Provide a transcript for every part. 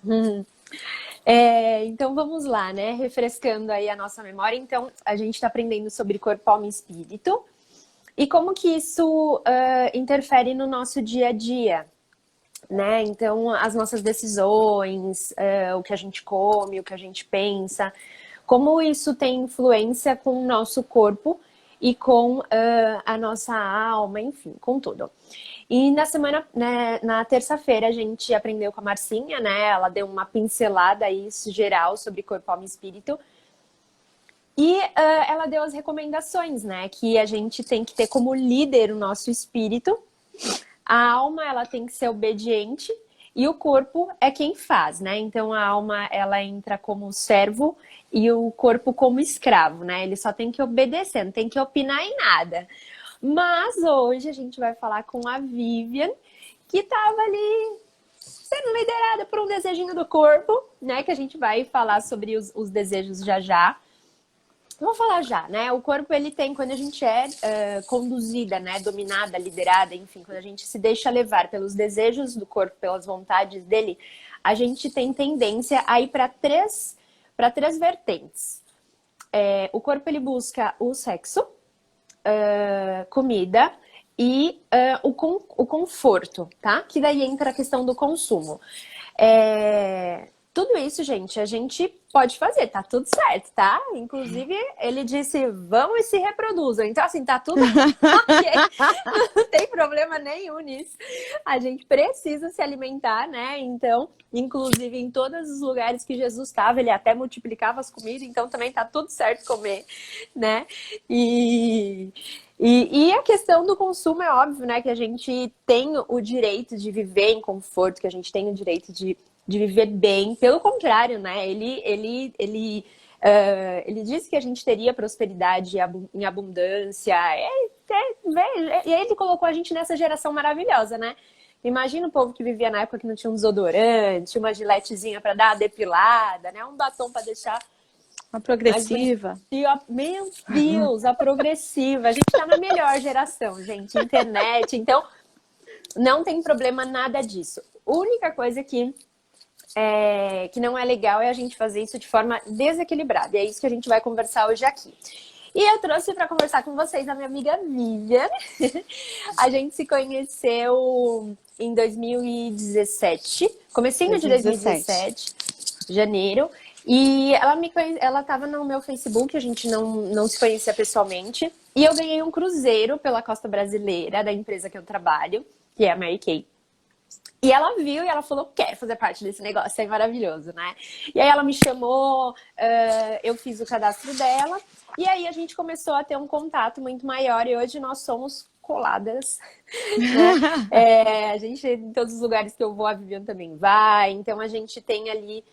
Hum. Então vamos lá, né? Refrescando aí a nossa memória. Então, a gente está aprendendo sobre corpo, alma e espírito. E como que isso interfere no nosso dia a dia, né? Então, as nossas decisões, o que a gente come, o que a gente pensa, como isso tem influência com o nosso corpo e com a nossa alma, enfim, com tudo. E na semana, né, na terça-feira, a gente aprendeu com a Marcinha, né? Ela deu uma pincelada aí geral sobre corpo, alma e espírito. E ela deu as recomendações, né? Que a gente tem que ter como líder o nosso espírito. A alma, ela tem que ser obediente. E o corpo é quem faz, né? Então, a alma, ela entra como servo e o corpo como escravo, né? Ele só tem que obedecer, não tem que opinar em nada. Mas hoje a gente vai falar com a Vivian, que estava ali sendo liderada por um desejinho do corpo, né? Que a gente vai falar sobre os desejos já já. Vamos falar já, né? O corpo, ele tem, quando a gente é conduzida, né? Dominada, liderada, enfim, quando a gente se deixa levar pelos desejos do corpo, pelas vontades dele, a gente tem tendência a ir para três vertentes. O corpo, ele busca o sexo, comida e o conforto, tá? Que daí entra a questão do consumo. Tudo isso, gente, a gente pode fazer, tá tudo certo, tá? Inclusive, ele disse, vão e se reproduzam. Então, assim, tá tudo ok. Não tem problema nenhum nisso. A gente precisa se alimentar, né? Então, inclusive, em todos os lugares que Jesus estava, ele até multiplicava as comidas, então também tá tudo certo comer, né? E a questão do consumo é óbvio, né? Que a gente tem o direito de viver em conforto, que a gente tem o direito de viver bem. Pelo contrário, né? Ele disse que a gente teria prosperidade em abundância. E ele colocou a gente nessa geração maravilhosa, né? Imagina o povo que vivia na época que não tinha um desodorante, uma giletezinha para dar a depilada, né? Um batom para deixar uma progressiva. Meu Deus, a progressiva. A gente tá na melhor geração, gente. Internet. Então, não tem problema nada disso. A única coisa que não é legal é a gente fazer isso de forma desequilibrada. E é isso que a gente vai conversar hoje aqui. E eu trouxe para conversar com vocês a minha amiga Vivian. A gente se conheceu em 2017, comecinho de 2017, janeiro. E ela estava no meu Facebook, a gente não se conhecia pessoalmente. E eu ganhei um cruzeiro pela costa brasileira da empresa que eu trabalho, que é a Mary Kay. E ela viu e ela falou, quer fazer parte desse negócio, é maravilhoso, né? E aí ela me chamou, eu fiz o cadastro dela. E aí a gente começou a ter um contato muito maior e hoje nós somos coladas, né? A gente, em todos os lugares que eu vou, a Vivian também vai. Então a gente tem ali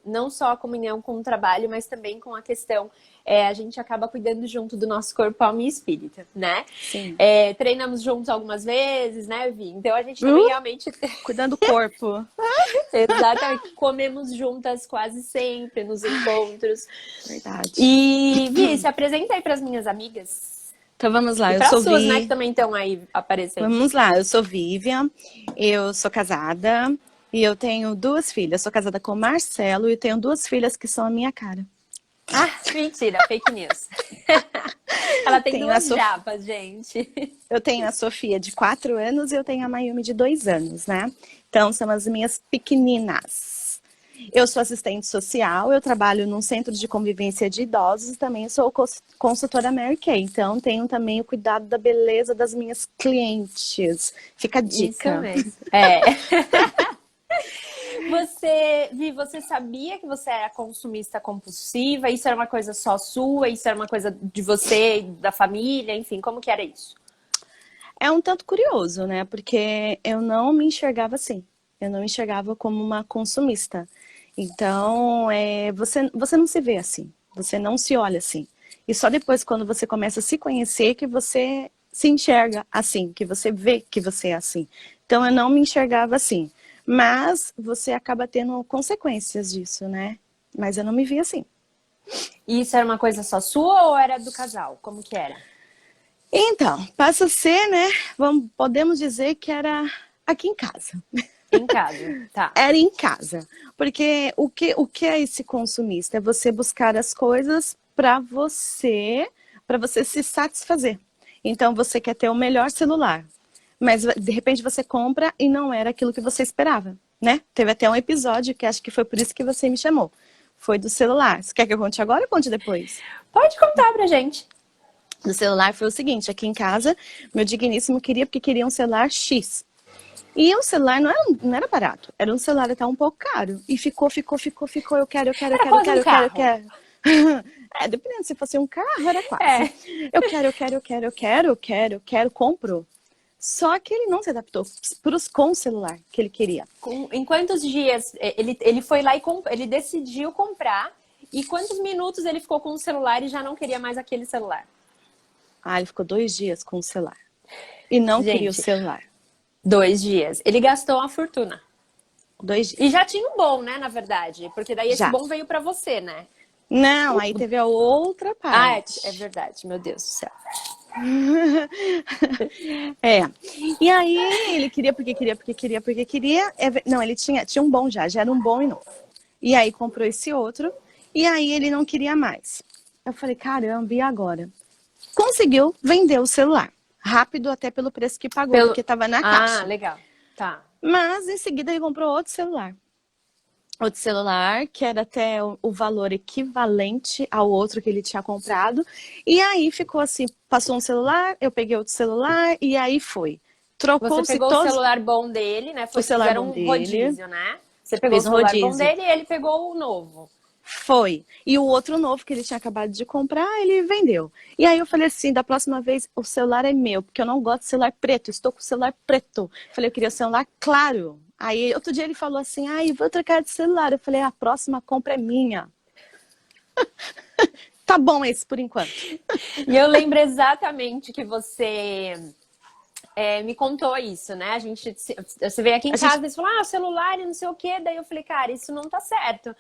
não só a comunhão com o trabalho, mas também com a questão, a gente acaba cuidando junto do nosso corpo, alma e espírito, né? Sim. Treinamos juntos algumas vezes, né, Vi? Então a gente também realmente... Cuidando do corpo. Exatamente. Comemos juntas quase sempre nos encontros. Verdade. E, Vi, se apresenta aí para as minhas amigas. Então vamos lá, E eu sou suas, Vi. né, que também estão aí aparecendo. Vamos lá, eu sou Vivian, eu sou casada e eu tenho 2 filhas. Sou casada com o Marcelo e tenho 2 filhas que são a minha cara. Ah, mentira, fake news. Ela tem 2 japas, gente. Eu tenho a Sofia de 4 anos e eu tenho a Mayumi de 2 anos, né? Então são as minhas pequeninas. Eu sou assistente social, eu trabalho num centro de convivência de idosos e também sou consultora Mary Kay. Então, tenho também o cuidado da beleza das minhas clientes. Fica a dica. Isso mesmo. Você sabia que você era consumista compulsiva? Isso era uma coisa só sua? Isso era uma coisa de você, da família? Enfim, como que era isso? É um tanto curioso, né? Porque eu não me enxergava assim. Eu não me enxergava como uma consumista. Então, você não se vê assim, você não se olha assim. E só depois, quando você começa a se conhecer, que você se enxerga assim, que você vê que você é assim. Então, eu não me enxergava assim. Mas você acaba tendo consequências disso, né? Mas eu não me via assim. E isso era uma coisa só sua ou era do casal? Como que era? Então, passa a ser, né? Podemos dizer que era aqui em casa. Em casa, tá. Era em casa. Porque o que é esse consumista? É você buscar as coisas para você se satisfazer. Então, você quer ter o melhor celular, mas de repente você compra e não era aquilo que você esperava, né? Teve até um episódio que acho que foi por isso que você me chamou. Foi do celular. Você quer que eu conte agora ou conte depois? Pode contar pra gente. Do celular foi o seguinte, aqui em casa, meu digníssimo porque queria um celular X. E o celular não era barato, era um celular até um pouco caro. E ficou, eu quero, Era quase um carro. Dependendo, se fosse um carro, era quase. É. Eu quero, compro. Só que ele não se adaptou com o celular que ele queria. Em quantos dias ele foi lá e ele decidiu comprar? E quantos minutos ele ficou com o celular e já não queria mais aquele celular? Ele ficou 2 dias com o celular. E não queria o celular. 2 dias. Ele gastou uma fortuna. 2 dias. E já tinha um bom, né, na verdade? Porque daí esse bom veio pra você, né? Não, aí teve a outra parte. É verdade, meu Deus do céu. E aí ele queria. Não, ele tinha um bom já era um bom e novo. E aí comprou esse outro, e aí ele não queria mais. Eu falei, caramba, e agora? Conseguiu vender o celular. Rápido, até pelo preço que pagou, porque estava na caixa. Legal. Tá. Mas em seguida ele comprou outro celular. Outro celular, que era até o valor equivalente ao outro que ele tinha comprado. E aí ficou assim, passou um celular, eu peguei outro celular, e aí foi. Trocou-se Você pegou o celular bom dele, né? O celular fizeram bom um dele. rodízio, né? Você pegou o celular bom dele e ele pegou o novo. Foi. E o outro novo que ele tinha acabado de comprar, ele vendeu. E aí eu falei assim, da próxima vez o celular é meu, porque eu não gosto de celular preto, estou com o celular preto. Falei, eu queria celular claro. Aí outro dia ele falou assim, vou trocar de celular. Eu falei, a próxima compra é minha. Tá bom esse por enquanto. E eu lembro exatamente que você me contou isso, né? Você veio aqui em casa e falou, o celular e não sei o quê. Daí eu falei, cara, isso não tá certo.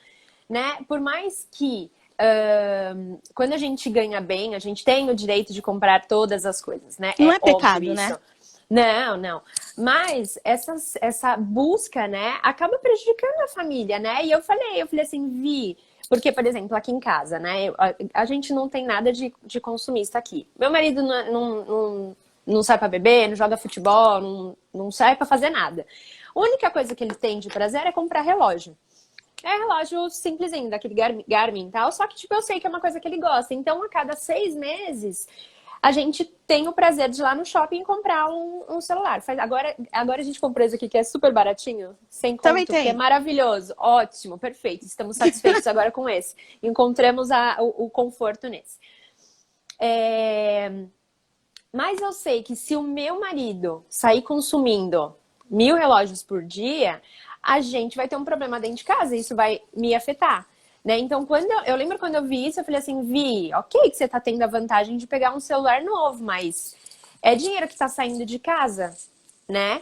Né? Por mais que quando a gente ganha bem, a gente tem o direito de comprar todas as coisas, né? Não é pecado, né? Não. Mas essa busca, né, acaba prejudicando a família, né? E eu falei assim, Vi, porque, por exemplo, aqui em casa, né, a gente não tem nada de consumista aqui. Meu marido não sai pra beber, não joga futebol, não sai pra fazer nada. A única coisa que ele tem de prazer é comprar relógio. É relógio simplesinho, daquele Garmin e tal, só que tipo, eu sei que é uma coisa que ele gosta. Então, a cada 6 meses, a gente tem o prazer de ir lá no shopping e comprar um celular. Agora a gente comprou esse aqui, que é super baratinho, sem conto, Também tem. que é maravilhoso. Ótimo, perfeito. Estamos satisfeitos agora com esse. Encontramos o conforto nesse. Mas eu sei que se o meu marido sair consumindo 1000 relógios por dia, a gente vai ter um problema dentro de casa e isso vai me afetar, né? Então, eu lembro quando eu vi isso, eu falei assim, Vi, ok que você tá tendo a vantagem de pegar um celular novo, mas é dinheiro que tá saindo de casa, né?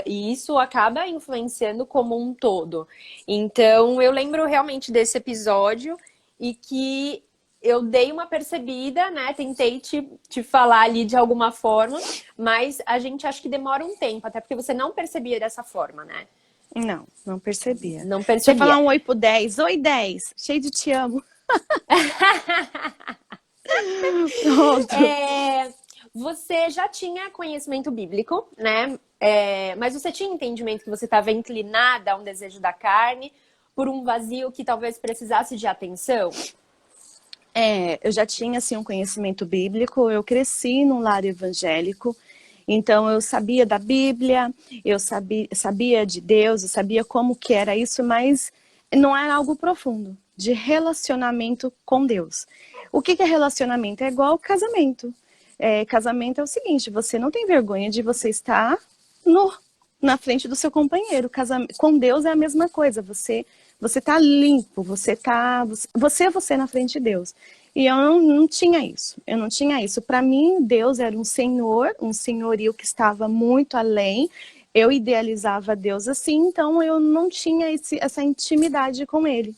E isso acaba influenciando como um todo. Então, eu lembro realmente desse episódio e que eu dei uma percebida, né? Tentei te falar ali de alguma forma, mas a gente acho que demora um tempo, até porque você não percebia dessa forma, né? Não percebia. Não percebia. Você falar um oi pro 10. Oi, 10. Cheio de te amo. Você já tinha conhecimento bíblico, né? Mas você tinha entendimento que você estava inclinada a um desejo da carne por um vazio que talvez precisasse de atenção? Eu já tinha, assim, um conhecimento bíblico. Eu cresci num lar evangélico. Então, eu sabia da Bíblia, eu sabia de Deus, eu sabia como que era isso, mas não era algo profundo, de relacionamento com Deus. O que é relacionamento? É igual casamento. Casamento é o seguinte, você não tem vergonha de você estar na frente do seu companheiro. Com Deus é a mesma coisa, você está limpo, você é você na frente de Deus. E eu não tinha isso. Eu não tinha isso. Para mim, Deus era um senhorio que estava muito além. Eu idealizava Deus assim, então eu não tinha essa intimidade com Ele.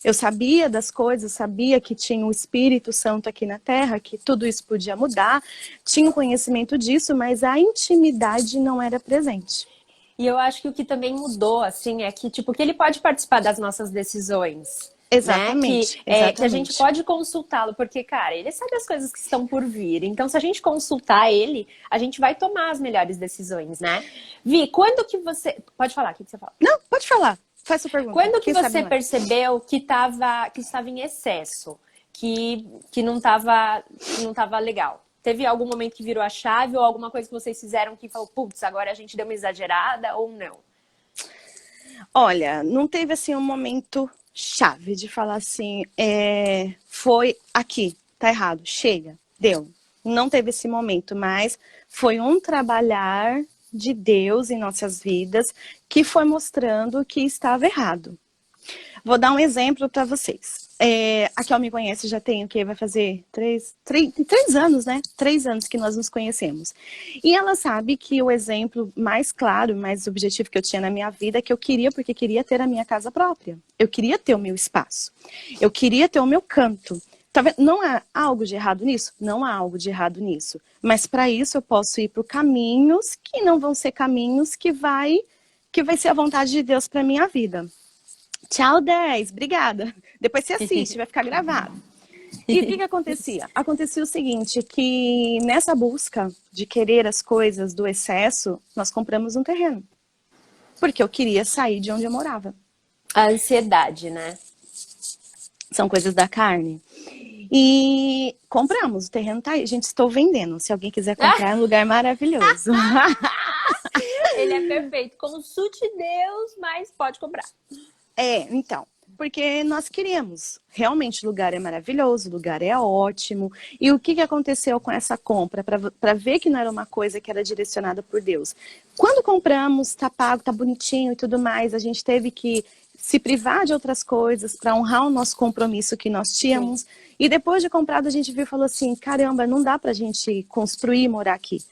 Eu sabia das coisas, sabia que tinha o Espírito Santo aqui na Terra, que tudo isso podia mudar, tinha o conhecimento disso, mas a intimidade não era presente. E eu acho que o que também mudou, assim, é que, tipo, que ele pode participar das nossas decisões, né? Exatamente, Que a gente exatamente. pode consultá-lo, porque, cara, ele sabe as coisas que estão por vir. Então, se a gente consultar ele, a gente vai tomar as melhores decisões, né? Vi, quando que você... Pode falar, o que você fala? Não, pode falar. Faz sua pergunta. Quando que Quem sabe você não é? percebeu que estava em excesso, que não tava legal? Teve algum momento que virou a chave ou alguma coisa que vocês fizeram que falou, putz, agora a gente deu uma exagerada ou não? Olha, não teve assim um momento chave de falar assim, foi aqui, tá errado, chega, deu. Não teve esse momento, mas foi um trabalhar de Deus em nossas vidas que foi mostrando que estava errado. Vou dar um exemplo para vocês. A Kel me conhece já tem o que? Vai fazer 3 anos, né? 3 anos que nós nos conhecemos. E ela sabe que o exemplo mais claro, mais objetivo que eu tinha na minha vida é que eu queria, porque queria ter a minha casa própria. Eu queria ter o meu espaço. Eu queria ter o meu canto. Tá vendo? Não há algo de errado nisso? Não há algo de errado nisso. Mas para isso eu posso ir por caminhos que não vão ser caminhos que vai ser a vontade de Deus para minha vida. Tchau, 10. Obrigada. Depois você assiste, vai ficar gravado. E o que acontecia? Acontecia o seguinte, que nessa busca de querer as coisas do excesso, nós compramos um terreno. Porque eu queria sair de onde eu morava. A ansiedade, né? São coisas da carne. E compramos, o terreno tá aí. Gente, estou vendendo. Se alguém quiser comprar, é um lugar maravilhoso. Ele é perfeito. Consulte Deus, mas pode comprar. Então, porque nós queríamos. Realmente o lugar é maravilhoso, o lugar é ótimo. E o que aconteceu com essa compra? Para ver que não era uma coisa que era direcionada por Deus. Quando compramos, tá pago, tá bonitinho e tudo mais, a gente teve que se privar de outras coisas para honrar o nosso compromisso que nós tínhamos. Sim. E depois de comprado, a gente viu e falou assim, caramba, não dá pra gente construir e morar aqui.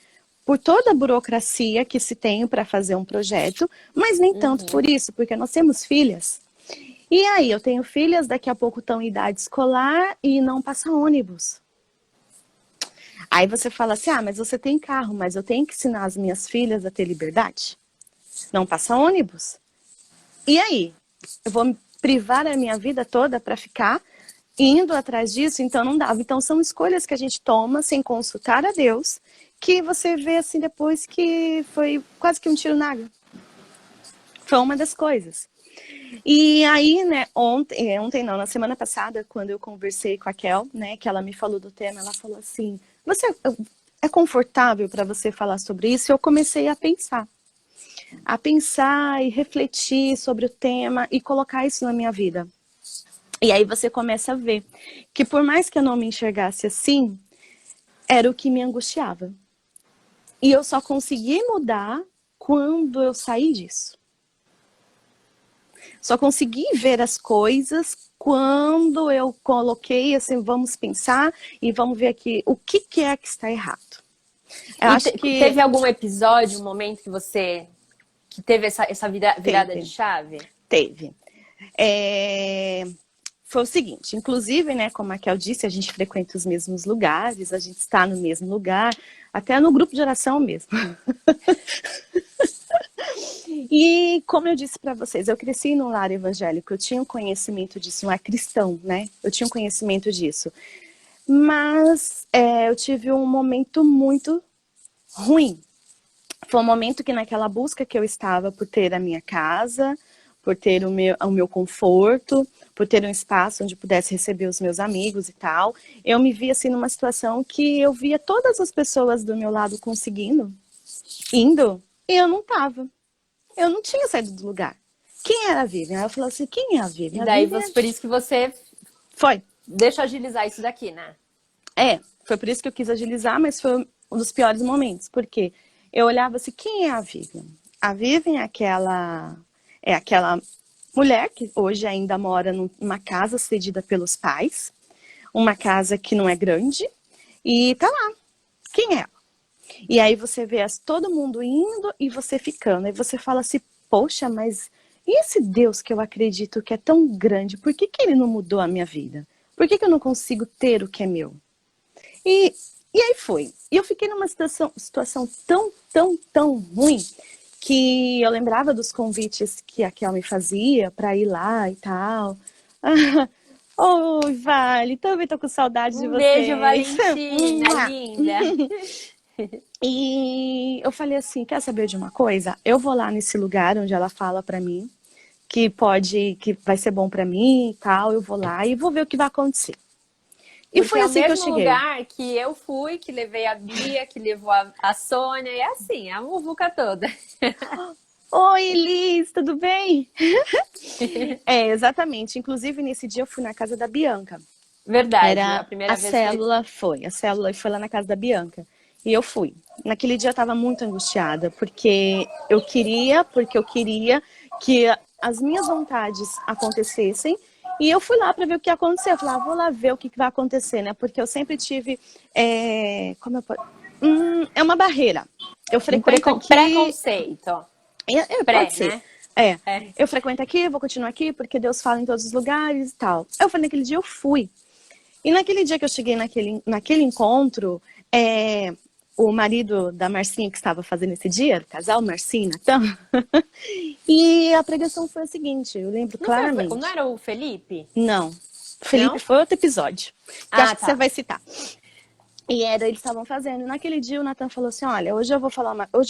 Por toda a burocracia que se tem para fazer um projeto, mas nem tanto por isso, porque nós temos filhas. E aí, eu tenho filhas, daqui a pouco estão em idade escolar e não passa ônibus. Aí você fala assim, mas você tem carro, mas eu tenho que ensinar as minhas filhas a ter liberdade? Não passa ônibus. E aí? Eu vou me privar a minha vida toda para ficar indo atrás disso? Então não dava. Então são escolhas que a gente toma sem consultar a Deus, que você vê assim depois que foi quase que um tiro na água. Foi uma das coisas. E aí, né, ontem não, na semana passada, quando eu conversei com a Kel, né, que ela me falou do tema, ela falou assim, é confortável para você falar sobre isso? E eu comecei a pensar e refletir sobre o tema e colocar isso na minha vida. E aí você começa a ver que por mais que eu não me enxergasse assim, era o que me angustiava. E eu só consegui mudar quando eu saí disso. Só consegui ver as coisas quando eu coloquei assim, vamos pensar e vamos ver aqui o que é que está errado. Eu acho que teve algum episódio, um momento que teve essa virada de chave? Teve. Foi o seguinte, inclusive, né, como a Kel disse, a gente frequenta os mesmos lugares, a gente está no mesmo lugar, até no grupo de oração mesmo. E como eu disse para vocês, eu cresci num lar evangélico, eu tinha um conhecimento disso, não é cristão, né? Eu tinha um conhecimento disso. Mas eu tive um momento muito ruim. Foi um momento que naquela busca que eu estava por ter a minha casa, por ter o meu conforto, por ter um espaço onde pudesse receber os meus amigos e tal, eu me vi assim numa situação que eu via todas as pessoas do meu lado conseguindo, indo, e eu não estava. Eu não tinha saído do lugar. Quem era a Vivian? Aí eu falei assim, quem é a Vivian? E daí, por isso que você... Foi. Deixa eu agilizar isso daqui, né? Foi por isso que eu quis agilizar, mas foi um dos piores momentos. Porque eu olhava assim, quem é a Vivian? A Vivian é aquela mulher que hoje ainda mora numa casa cedida pelos pais. Uma casa que não é grande. E tá lá. Quem é? E aí você vê todo mundo indo e você ficando. Aí você fala assim, poxa, mas e esse Deus que eu acredito que é tão grande, por que ele não mudou a minha vida? Por que eu não consigo ter o que é meu? E aí foi. E eu fiquei numa situação tão ruim que eu lembrava dos convites que a Kel me fazia para ir lá e tal. Oi, Vale, também tô com saudade de Um beijo, vocês. Valentina, linda. E eu falei assim, quer saber de uma coisa? Eu vou lá nesse lugar onde ela fala pra mim que vai ser bom pra mim e tal, eu vou lá e vou ver o que vai acontecer. E Porque foi é o assim que eu mesmo cheguei. lugar que eu fui, que levei a Bia, que levou a Sônia, e é assim, a muvuca toda. Oi, Liz, tudo bem? É, exatamente. Inclusive, nesse dia eu fui na casa da Bianca. Verdade, a Era primeira vez foi. a célula foi lá na casa da Bianca. E eu fui. Naquele dia eu estava muito angustiada, porque eu queria que as minhas vontades acontecessem. E eu fui lá para ver o que ia acontecer. Eu falei, vou lá ver o que vai acontecer, né? Porque eu sempre tive, como eu posso... é uma barreira. Eu Um frequento aqui, preconceito. pode Pré, ser. né? É, É. eu frequento aqui, vou continuar aqui, porque Deus fala em todos os lugares e tal. Eu falei, naquele dia eu fui. E naquele dia que eu cheguei naquele encontro, o marido da Marcinha que estava fazendo esse dia, o casal Marcinha, então, e a pregação foi a seguinte, eu lembro Não claramente. era o Felipe? Não, Felipe Não? foi outro episódio, que Ah, acho que você tá. vai citar. E eles estavam fazendo. E naquele dia o Nathan falou assim, olha, hoje eu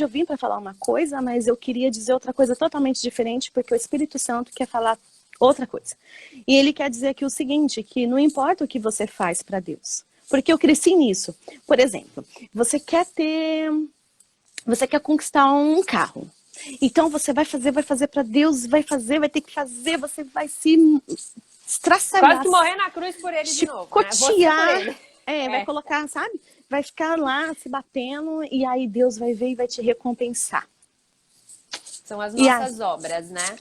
vim para falar uma coisa, mas eu queria dizer outra coisa totalmente diferente, porque o Espírito Santo quer falar outra coisa. E ele quer dizer aqui o seguinte, que não importa o que você faz para Deus. Porque eu cresci nisso. Por exemplo, você quer conquistar um carro. Então você vai fazer para Deus, vai ter que fazer, você vai se Quase estraçalhar, que morrer na cruz por ele de novo, né? Você por chicotear, ele. vai É. colocar, sabe? Vai ficar lá se batendo e aí Deus vai ver e vai te recompensar. São as E aí, nossas obras, né?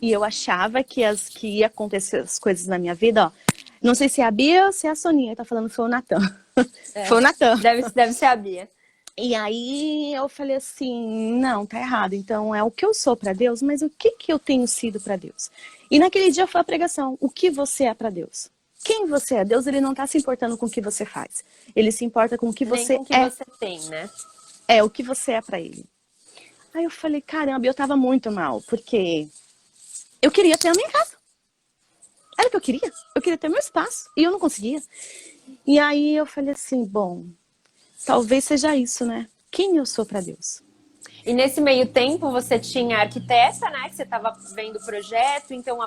e eu achava que ia acontecer as coisas na minha vida, ó. Não sei se é a Bia ou se é a Soninha, tá falando foi o Natan. Foi o Natan. Deve ser a Bia. E aí eu falei assim, não, tá errado. Então é o que eu sou para Deus, mas o que eu tenho sido para Deus? E naquele dia foi a pregação, o que você é para Deus? Quem você é? Deus, ele não tá se importando com o que você faz. Ele se importa com o que Nem você com o que é. você tem, né? É o que você é para ele. Aí eu falei, caramba, eu tava muito mal, porque eu queria ter a minha casa. Era o que eu queria. Eu queria ter meu espaço e eu não conseguia. E aí eu falei assim, bom, talvez seja isso, né? Quem eu sou para Deus? E nesse meio tempo você tinha arquiteta, né? Que você estava vendo o projeto, então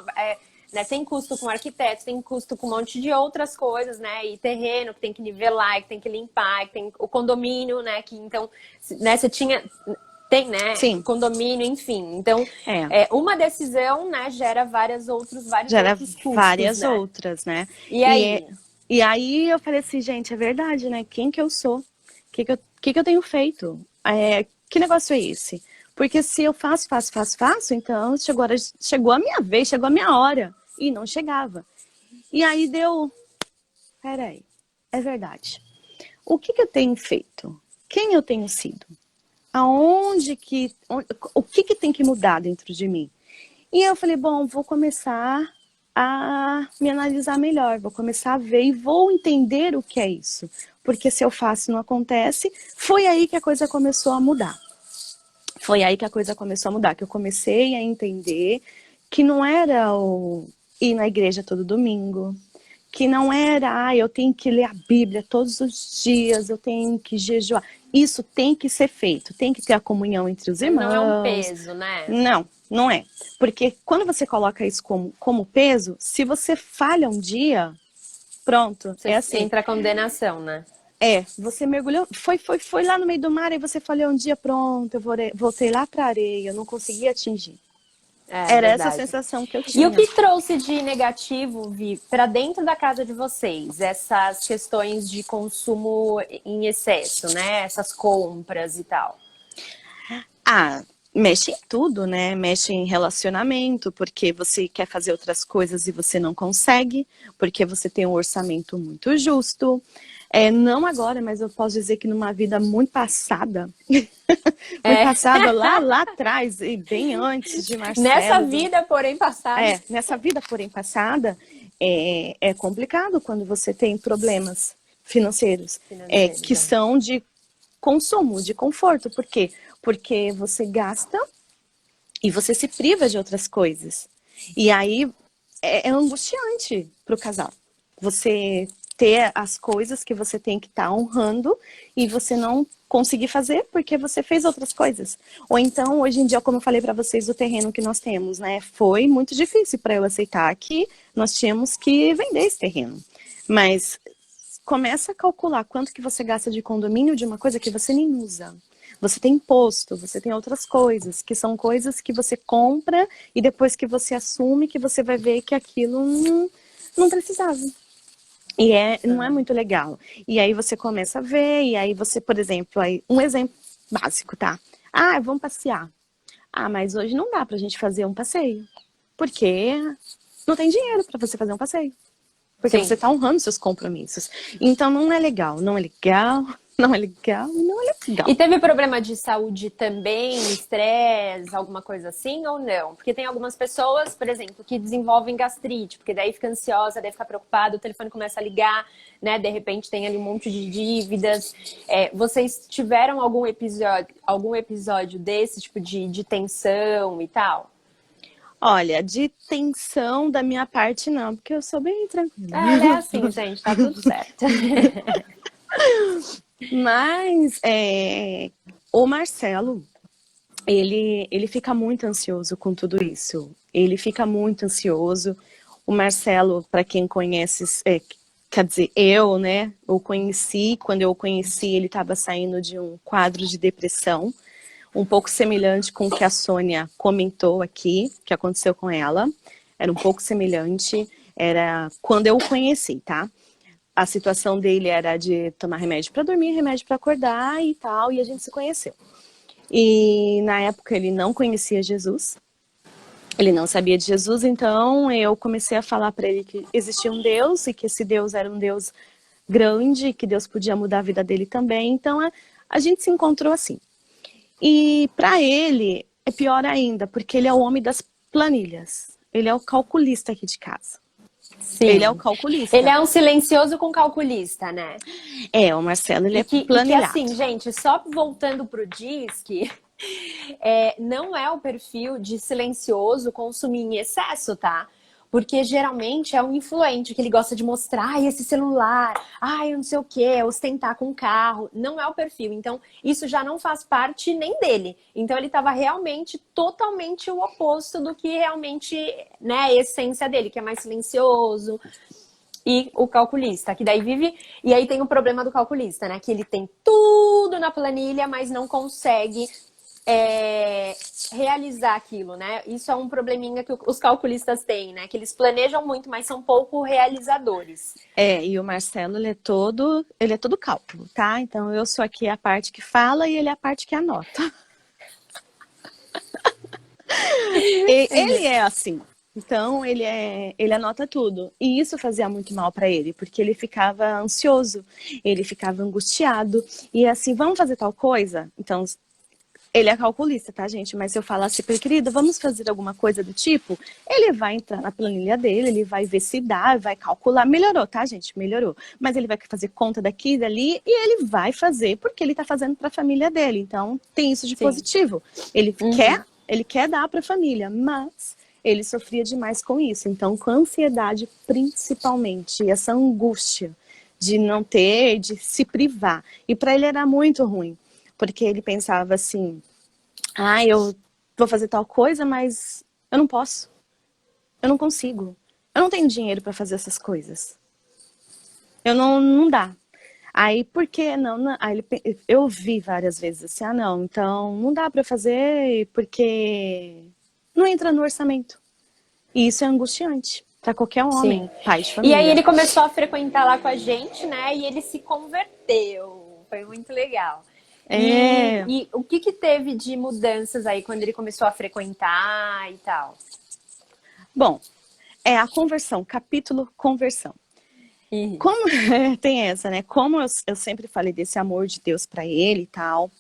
né, tem custo com arquiteto, tem custo com um monte de outras coisas, né? E terreno que tem que nivelar, que tem que limpar, que tem o condomínio, né? Que então, né, você tinha. Tem, né? Sim. Condomínio, enfim. Então, uma decisão, né, gera vários outros custos, várias né? outras, né? E aí? E aí eu falei assim, gente, é verdade, né? Quem que eu sou? O que eu tenho feito? Que negócio é esse? Porque se eu faço, então chegou a minha vez, chegou a minha hora. E não chegava. E aí peraí, é verdade. O que eu tenho feito? Quem eu tenho sido? O que tem que mudar dentro de mim? E eu falei, bom, vou começar a me analisar melhor, vou começar a ver e vou entender o que é isso. Porque se eu faço e não acontece, foi aí que a coisa começou a mudar. Foi aí que a coisa começou a mudar, que eu comecei a entender que não era o ir na igreja todo domingo, que não era, eu tenho que ler a Bíblia todos os dias, eu tenho que jejuar. Isso tem que ser feito, tem que ter a comunhão entre os irmãos. Não é um peso, né? Não é. Porque quando você coloca isso como peso, se você falha um dia, pronto, Você assim. entra a condenação, né? Você mergulhou, foi lá no meio do mar e você falhou um dia, pronto, eu voltei lá pra areia, eu não consegui atingir. Era verdade. essa sensação que eu tinha. E o que trouxe de negativo, Vi, para dentro da casa de vocês? Essas questões de consumo em excesso, né? Essas compras e tal. Mexe em tudo, né? Mexe em relacionamento, porque você quer fazer outras coisas e você não consegue, porque você tem um orçamento muito justo. Não agora, mas eu posso dizer que numa vida muito passada, lá atrás, e bem antes de Marcelo. Nessa vida, porém, passada. Nessa vida, porém, passada, é complicado quando você tem problemas financeiros. Que são de consumo, de conforto. Por quê? Porque você gasta E você se priva de outras coisas. E aí é angustiante para o casal. Você ter as coisas que você tem que estar honrando e você não conseguir fazer porque você fez outras coisas. Ou então, hoje em dia, como eu falei para vocês, o terreno que nós temos, né? Foi muito difícil para eu aceitar que nós tínhamos que vender esse terreno. Mas começa a calcular quanto que você gasta de condomínio de uma coisa que você nem usa. Você tem imposto, você tem outras coisas, que são coisas que você compra e depois que você assume que você vai ver que aquilo não precisava. E não é muito legal. E aí você começa a ver, e aí você, por exemplo, aí, um exemplo básico, tá? Ah, vamos passear. Ah, mas hoje não dá pra gente fazer um passeio. Porque não tem dinheiro pra você fazer um passeio. Porque Sim. você tá honrando seus compromissos. Então não é legal, não é legal, não é legal, não é legal. E teve problema de saúde também, estresse, alguma coisa assim ou não? Porque tem algumas pessoas, por exemplo, que desenvolvem gastrite, porque daí fica ansiosa, daí fica preocupada, o telefone começa a ligar, né? De repente tem ali um monte de dívidas. Vocês tiveram algum episódio desse tipo de tensão e tal? Olha, de tensão da minha parte não, porque eu sou bem tranquila. Ela é assim, gente, tá tudo certo. Mas o Marcelo, ele fica muito ansioso com tudo isso. Ele fica muito ansioso. O Marcelo, para quem conhece, quer dizer, eu, né, o conheci, quando eu o conheci, ele estava saindo de um quadro de depressão, um pouco semelhante com o que a Sônia comentou aqui, que aconteceu com ela. Era um pouco semelhante, era quando eu o conheci, tá? A situação dele era de tomar remédio para dormir, remédio para acordar e tal, e a gente se conheceu. E na época ele não conhecia Jesus, ele não sabia de Jesus, então eu comecei a falar para ele que existia um Deus e que esse Deus era um Deus grande, que Deus podia mudar a vida dele também. Então a gente se encontrou assim. E para ele é pior ainda, porque ele é o homem das planilhas. Ele é o calculista aqui de casa. Sim. Ele é o calculista. Ele é um silencioso com calculista, né? O Marcelo, ele é E que planilhado. assim, gente, só voltando pro DISC, não é o perfil de silencioso consumir em excesso, tá? Porque geralmente é um influente que ele gosta de mostrar, ai, esse celular, ai, eu não sei o que, ostentar com o carro. Não é o perfil. Então, isso já não faz parte nem dele. Então, ele estava realmente totalmente o oposto do que realmente, né, a essência dele, que é mais silencioso. E o calculista, que daí vive... E aí tem o problema do calculista, né? Que ele tem tudo na planilha, mas não consegue realizar aquilo, né? Isso é um probleminha que os calculistas têm, né? Que eles planejam muito, mas são pouco realizadores. E o Marcelo, ele é todo cálculo, tá? Então eu sou aqui a parte que fala e ele é a parte que anota. Ele é assim. Então ele anota tudo. E isso fazia muito mal para ele, porque ele ficava ansioso, ele ficava angustiado. E assim, vamos fazer tal coisa? Então, ele é calculista, tá, gente? Mas se eu falar assim, querida, vamos fazer alguma coisa do tipo, ele vai entrar na planilha dele, ele vai ver se dá, vai calcular. Melhorou, tá, gente? Melhorou. Mas ele vai fazer conta daqui e dali e ele vai fazer porque ele tá fazendo para a família dele. Então, tem isso de positivo. Ele quer dar para a família, mas ele sofria demais com isso. Então, com ansiedade, principalmente, essa angústia de não ter, de se privar. E para ele era muito ruim. Porque ele pensava assim, eu vou fazer tal coisa, mas eu não posso. Eu não consigo. Eu não tenho dinheiro para fazer essas coisas. Não dá. Aí, por que não? Aí eu vi várias vezes assim, não, então não dá para fazer porque não entra no orçamento. E isso é angustiante para qualquer homem, pai de família. E aí ele começou a frequentar lá com a gente, né? E ele se converteu. Foi muito legal. E o que teve de mudanças aí quando ele começou a frequentar e tal? Bom, é a conversão, capítulo conversão. Como tem essa, né? Como eu sempre falei desse amor de Deus para ele e tal.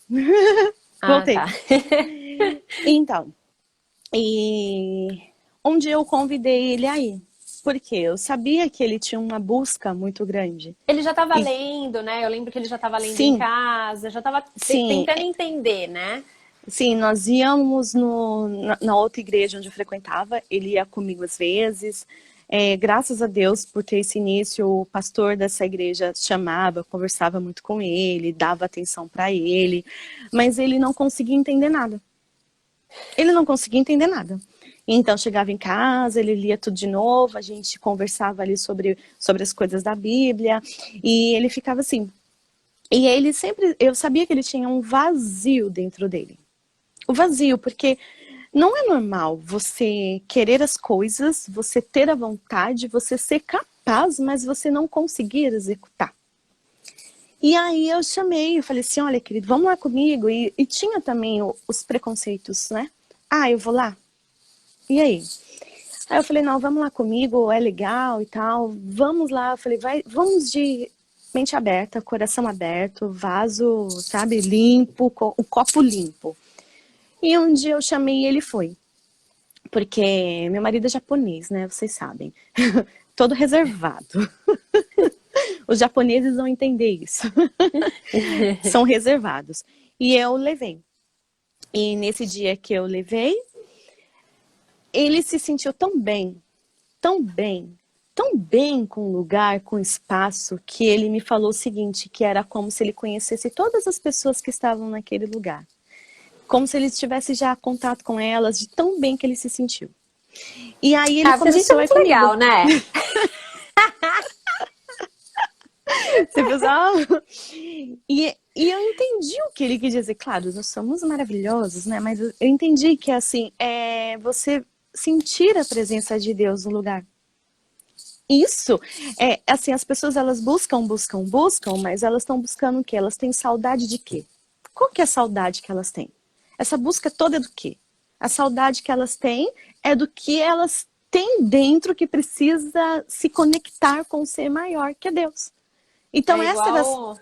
Voltei. Tá. Então, e um dia eu convidei ele aí. Porque eu sabia que ele tinha uma busca muito grande. Ele já estava E, lendo, né? Eu lembro que ele já estava lendo em sim, casa, já estava sim, tentando entender, né? sim, nós íamos na outra igreja onde eu frequentava, ele ia comigo às vezes. Graças a Deus por ter esse início, o pastor dessa igreja chamava, conversava muito com ele, dava atenção para ele, mas ele não conseguia entender nada. Ele não conseguia entender nada. Então chegava em casa, ele lia tudo de novo, a gente conversava ali sobre as coisas da Bíblia, e ele ficava assim. E ele sempre, eu sabia que ele tinha um vazio dentro dele. O vazio, porque não é normal você querer as coisas, você ter a vontade, você ser capaz, mas você não conseguir executar. E aí eu chamei, eu falei assim, olha querido, vamos lá comigo. E tinha também os preconceitos, né? Ah, eu vou lá? E aí? Aí eu falei, não, vamos lá comigo, é legal e tal. Vamos lá, eu falei, vamos de mente aberta, coração aberto, vaso, sabe, limpo, o copo limpo. E um dia eu chamei e ele foi. Porque meu marido é japonês, né? Vocês sabem. Todo reservado. Os japoneses vão entender isso. São reservados. E eu levei. E nesse dia que eu levei, ele se sentiu tão bem, tão bem, tão bem com o lugar, com o espaço, que ele me falou o seguinte, que era como se ele conhecesse todas as pessoas que estavam naquele lugar. Como se ele tivesse já contato com elas, de tão bem que ele se sentiu. E aí ele Pra gente é começou a ir muito comigo. legal, né? Você pensou, e eu entendi o que ele quis dizer. Claro, nós somos maravilhosos, né? Mas eu entendi que, assim, você sentir a presença de Deus no lugar. Isso, assim, as pessoas, elas buscam, mas elas estão buscando o quê? Elas têm saudade de quê? Qual que é a saudade que elas têm? Essa busca toda é do quê? A saudade que elas têm é do que elas têm dentro que precisa se conectar com o ser maior, que é Deus. Então, É essa era... igual,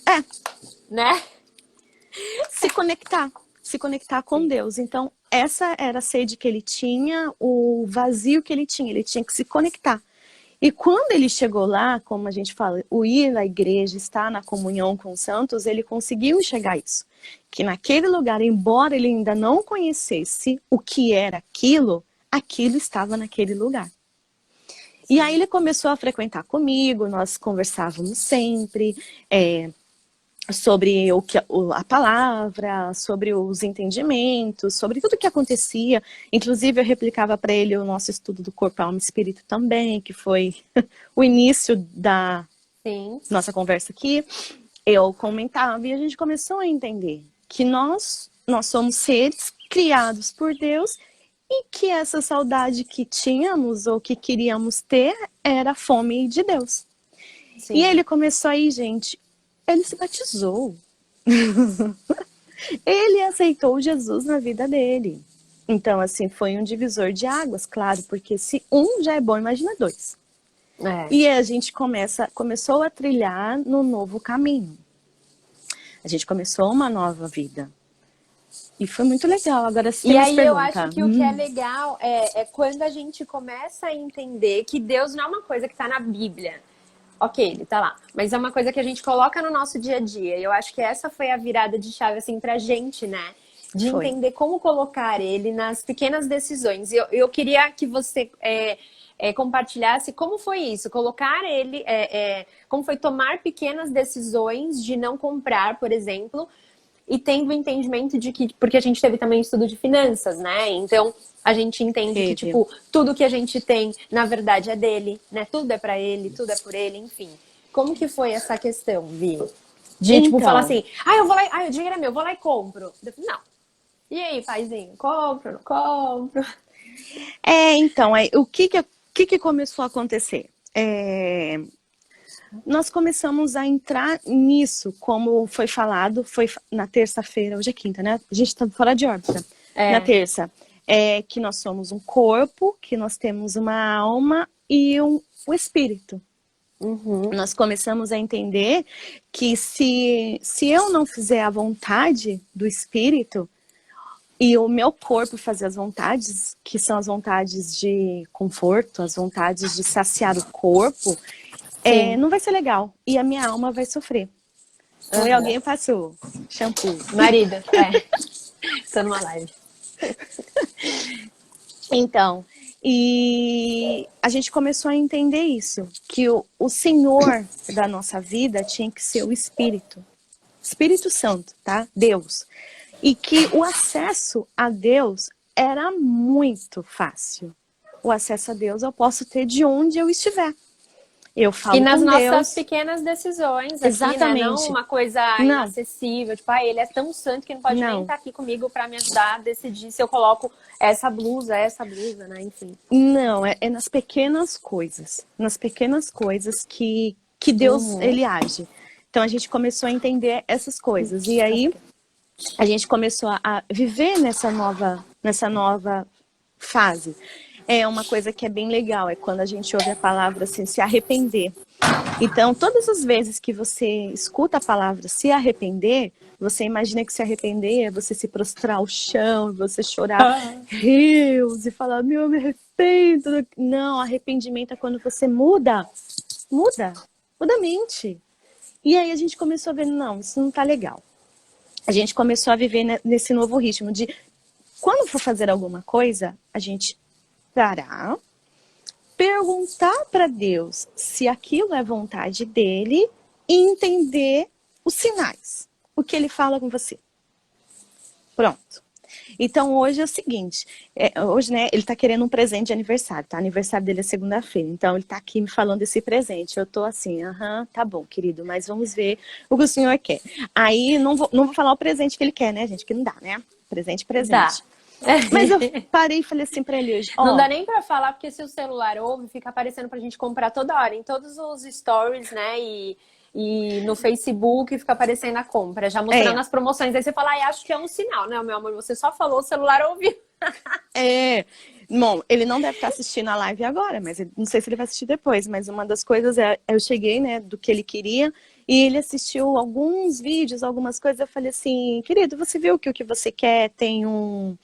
É, né? se conectar com Sim. Deus. Então, essa era a sede que ele tinha, o vazio que ele tinha que se conectar. E quando ele chegou lá, como a gente fala, o ir na igreja, estar na comunhão com os santos, ele conseguiu enxergar isso. Que naquele lugar, embora ele ainda não conhecesse o que era aquilo, aquilo estava naquele lugar. E aí ele começou a frequentar comigo, nós conversávamos sempre, sobre a palavra, sobre os entendimentos, sobre tudo que acontecia. Inclusive, eu replicava para ele o nosso estudo do corpo, alma e espírito também, que foi o início da Sim. nossa conversa aqui. Eu comentava e a gente começou a entender que nós somos seres criados por Deus e que essa saudade que tínhamos ou que queríamos ter era a fome de Deus. Sim. E ele começou aí, gente, ele se batizou. Ele aceitou Jesus na vida dele. Então, assim, foi um divisor de águas, claro, porque se um já é bom, imagina dois. E a gente começou a trilhar no novo caminho. A gente começou uma nova vida. E foi muito legal. Agora, se tem E mais aí eu pergunta. acho que o que é legal é quando a gente começa a entender que Deus não é uma coisa que está na Bíblia. Ok, ele tá lá. Mas é uma coisa que a gente coloca no nosso dia a dia. E eu acho que essa foi a virada de chave, assim, pra gente, né? De Foi. entender como colocar ele nas pequenas decisões. E eu queria que você compartilhasse como foi isso. Colocar ele... como foi tomar pequenas decisões de não comprar, por exemplo... E tendo o entendimento de que... Porque a gente teve também estudo de finanças, né? Então, a gente entende que, tipo, tudo que a gente tem, na verdade, é dele, né? Tudo é pra ele, tudo é por ele, enfim. Como que foi essa questão, Vi? De, tipo, falar assim... eu vou lá... o dinheiro é meu, vou lá e compro. Eu falei, não. E aí, paizinho? Compro, não compro? Então, o que começou a acontecer? Nós começamos a entrar nisso, como foi falado, foi na terça-feira, hoje é quinta, né? A gente está fora de órbita. Na terça, que nós somos um corpo, que nós temos uma alma e um espírito. Uhum. Nós começamos a entender que se eu não fizer a vontade do espírito, E o meu corpo fazer as vontades, que são as vontades de conforto, as vontades de saciar o corpo, Sim. não vai ser legal. E a minha alma vai sofrer. Oi, Aham. alguém passou shampoo. Marido, tô numa live. Então, e a gente começou a entender isso, que o Senhor da nossa vida tinha que ser o Espírito. Espírito Santo, tá? Deus. E que o acesso a Deus era muito fácil. O acesso a Deus eu posso ter de onde eu estiver. Eu E falo nas com nossas Deus. pequenas decisões aqui, né? Não Exatamente. uma coisa Não, inacessível, tipo, ele é tão santo que não pode nem não. estar aqui comigo para me ajudar a decidir se eu coloco essa blusa, né? Enfim. Não, é nas pequenas coisas. Nas pequenas coisas que Deus, Uhum. ele age. Então a gente começou a entender essas coisas. E aí a gente começou a viver nessa nova fase. É uma coisa que é bem legal, é quando a gente ouve a palavra assim, se arrepender. Então, todas as vezes que você escuta a palavra se arrepender, você imagina que se arrepender é você se prostrar ao chão, você chorar rios e falar, meu, eu me arrependo. Não, arrependimento é quando você muda a mente. E aí a gente começou a ver, não, isso não tá legal. A gente começou a viver nesse novo ritmo de, quando for fazer alguma coisa, a gente parar, perguntar para Deus se aquilo é vontade dele e entender os sinais, o que ele fala com você. Pronto. Então hoje é o seguinte, hoje, né, ele tá querendo um presente de aniversário, tá? Aniversário dele é segunda-feira, então ele tá aqui me falando desse presente. Eu tô assim, tá bom, querido, mas vamos ver o que o senhor quer. Aí não vou falar o presente que ele quer, né, gente, que não dá, né? Presente, Dá. presente. Mas eu parei e falei assim pra ele hoje, Não ó, dá nem pra falar, porque se o celular ouve, fica aparecendo pra gente comprar toda hora, em todos os stories, né? E no Facebook fica aparecendo a compra, já mostrando as promoções. Aí você fala, acho que é um sinal, né, meu amor? Você só falou, o celular ouviu. Bom, ele não deve estar assistindo a live agora, mas não sei se ele vai assistir depois, mas uma das coisas eu cheguei, né, do que ele queria, e ele assistiu alguns vídeos, algumas coisas, eu falei assim, querido, você viu que o que você quer tem um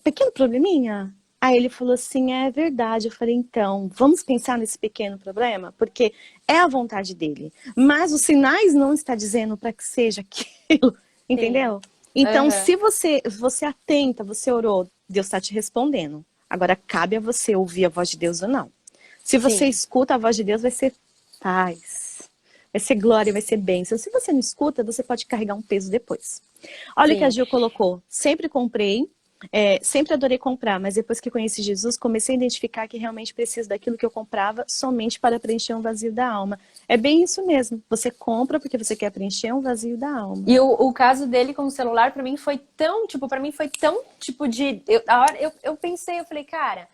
pequeno probleminha? Aí ele falou assim, é verdade. Eu falei, então, vamos pensar nesse pequeno problema? Porque é a vontade dele. Mas os sinais não está dizendo para que seja aquilo, Sim. entendeu? Então, Aham. se você atenta, você orou, Deus está te respondendo. Agora, cabe a você ouvir a voz de Deus ou não. Se você Sim, escuta a voz de Deus, vai ser paz. Vai ser glória, vai ser bênção. Se você não escuta, você pode carregar um peso depois. Olha o que a sim. Gil colocou. Sempre comprei, sempre adorei comprar, mas depois que conheci Jesus, comecei a identificar que realmente preciso daquilo que eu comprava somente para preencher um vazio da alma. É bem isso mesmo. Você compra porque você quer preencher um vazio da alma. E o caso dele com o celular, pra mim foi tão, tipo, de. A hora eu pensei, eu falei, cara,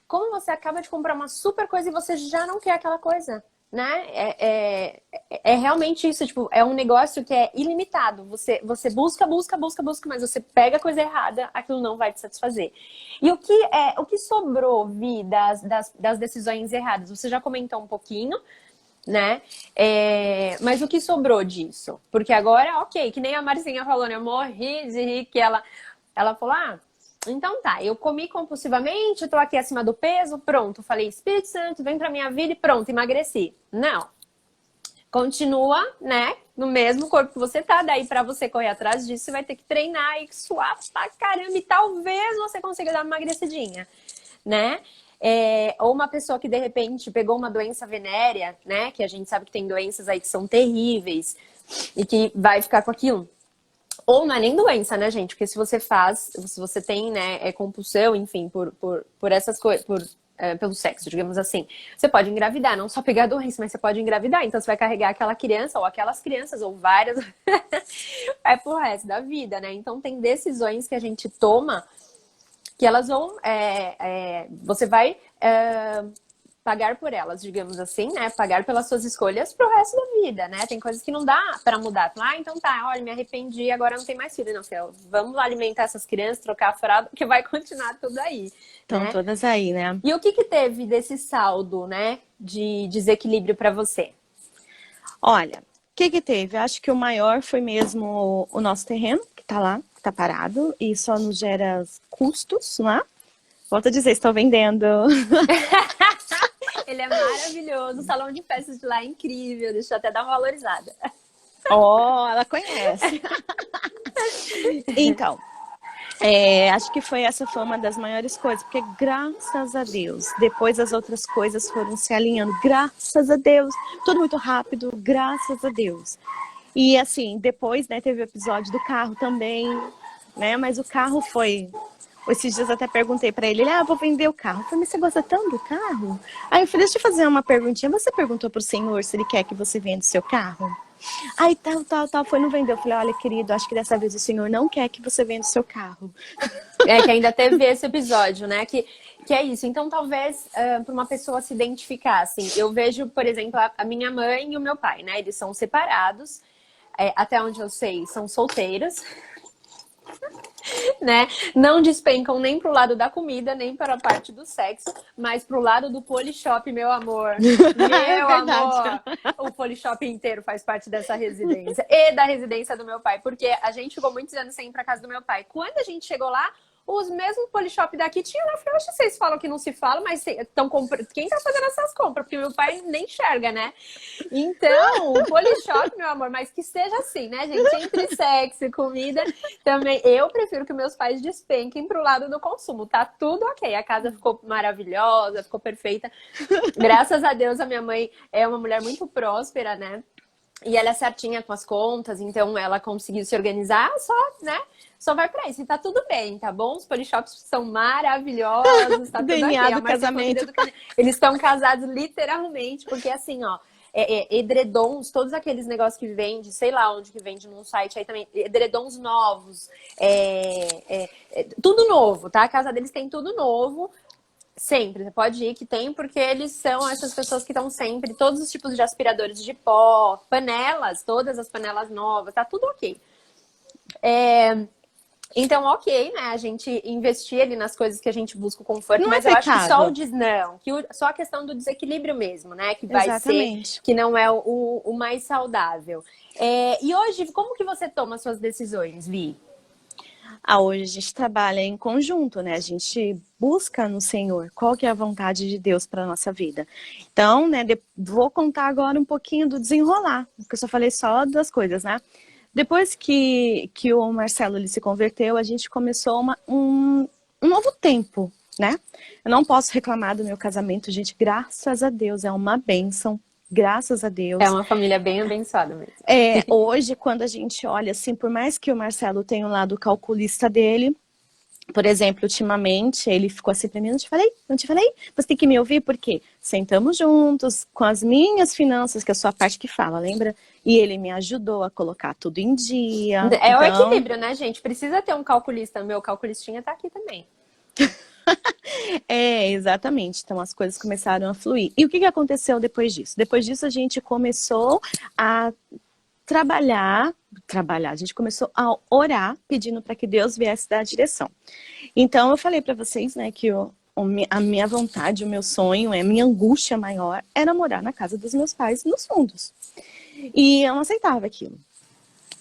como você acaba de comprar uma super coisa e você já não quer aquela coisa, né? É realmente isso, tipo, é um negócio que é ilimitado. Você busca, mas você pega a coisa errada, aquilo não vai te satisfazer. E o que sobrou, Vi, das decisões erradas? Você já comentou um pouquinho, né? Mas o que sobrou disso? Porque agora, ok, que nem a Marcinha falou, né? Eu morri de rir que ela falou, então tá, eu comi compulsivamente, tô aqui acima do peso, pronto. Falei, Espírito Santo, vem pra minha vida e pronto, emagreci. Não. Continua, né? No mesmo corpo que você tá, daí pra você correr atrás disso, você vai ter que treinar e suar pra caramba e talvez você consiga dar uma emagrecidinha, né? Ou uma pessoa que de repente pegou uma doença venérea, né? Que a gente sabe que tem doenças aí que são terríveis e que vai ficar com aquilo. Ou não é nem doença, né, gente? Porque se você tem, né, compulsão, enfim, por essas coisas, pelo sexo, digamos assim, você pode engravidar, não só pegar a doença, mas você pode engravidar. Então você vai carregar aquela criança, ou aquelas crianças, ou várias, pro resto da vida, né? Então tem decisões que a gente toma que elas vão. Você vai pagar por elas, digamos assim, né? Pagar pelas suas escolhas pro resto da vida, né? Tem coisas que não dá pra mudar. Então tá, olha, me arrependi, agora não tem mais filho. Não, filho, vamos alimentar essas crianças, trocar a fralda, que vai continuar tudo aí, Estão né? todas aí, né? E o que teve desse saldo, né? De desequilíbrio pra você? Olha, o que teve? Acho que o maior foi mesmo o nosso terreno, que tá está parado e só nos gera custos, não é? Volto a dizer, estou vendendo. Ele é maravilhoso, o salão de festas de lá é incrível, deixa eu até dar uma valorizada. Oh, ela conhece. Então, acho que essa foi uma das maiores coisas, porque graças a Deus, depois as outras coisas foram se alinhando, graças a Deus, tudo muito rápido, graças a Deus. E assim, depois, né, teve o episódio do carro também, né, mas o carro foi... Esses dias eu até perguntei pra ele, vou vender o carro. Eu falei, mas você gosta tanto do carro? Aí eu falei, deixa eu fazer uma perguntinha, você perguntou pro senhor se ele quer que você venda o seu carro? Aí tal, foi, não vendeu. Eu falei, olha, querido, acho que dessa vez o senhor não quer que você venda o seu carro. Que ainda teve esse episódio, né? Que é isso. Então, talvez, para uma pessoa se identificar, assim, eu vejo, por exemplo, a minha mãe e o meu pai, né? Eles são separados, até onde eu sei, são solteiros. Né? Não despencam nem pro lado da comida, nem para a parte do sexo, mas pro lado do Polishop, meu amor. Meu amor! O Polishop inteiro faz parte dessa residência. E da residência do meu pai, porque a gente ficou muitos anos sem ir pra casa do meu pai. Quando a gente chegou lá, os mesmos Polishop daqui tinham lá. Eu falei, oxe, vocês falam que não se fala, mas estão comprando. Quem tá fazendo essas compras? Porque meu pai nem enxerga, né? Então, o Polishop, meu amor, mas que seja assim, né, gente? Entre sexo e comida, também eu prefiro que meus pais despenquem pro lado do consumo. Tá tudo ok. A casa ficou maravilhosa, ficou perfeita. Graças a Deus, a minha mãe é uma mulher muito próspera, né? E ela é certinha com as contas, então ela conseguiu se organizar, só vai pra isso. E tá tudo bem, tá bom? Os Polishops são maravilhosos, tá tudo DNA ok. do casamento. Eles estão casados literalmente, porque assim, ó, edredons, todos aqueles negócios que vende, sei lá onde que vende num site aí também, edredons novos, tudo novo, tá? A casa deles tem tudo novo. Sempre, você pode ir que tem, porque eles são essas pessoas que estão sempre, todos os tipos de aspiradores de pó, panelas, todas as panelas novas, tá tudo ok. Então, ok, né, a gente investir ali nas coisas que a gente busca o conforto, Não mas é eu acho que pecado. só a questão do desequilíbrio mesmo, né, que vai Exatamente. ser, que não é o mais saudável. E hoje, como que você toma suas decisões, Vi? Hoje a gente trabalha em conjunto, né? A gente busca no Senhor qual que é a vontade de Deus para a nossa vida. Então, né, vou contar agora um pouquinho do desenrolar, porque eu só falei só das coisas, né? Depois que o Marcelo ele se converteu, a gente começou um novo tempo, né? Eu não posso reclamar do meu casamento, gente, graças a Deus, é uma bênção. Graças a Deus. É uma família bem abençoada mesmo. Hoje, quando a gente olha assim, por mais que o Marcelo tenha um lado calculista dele, por exemplo, ultimamente, ele ficou assim pra mim, não te falei? Você tem que me ouvir, porque sentamos juntos com as minhas finanças, que é a sua parte que fala, lembra? E ele me ajudou a colocar tudo em dia. O equilíbrio, né, gente? Precisa ter um calculista. Meu calculistinha tá aqui também. Exatamente. Então as coisas começaram a fluir. E o que aconteceu depois disso? Depois disso a gente começou a trabalhar, a gente começou a orar, pedindo para que Deus viesse dar a direção. Então eu falei para vocês, né, que a minha vontade, o meu sonho, a minha angústia maior era morar na casa dos meus pais nos fundos. E eu não aceitava aquilo.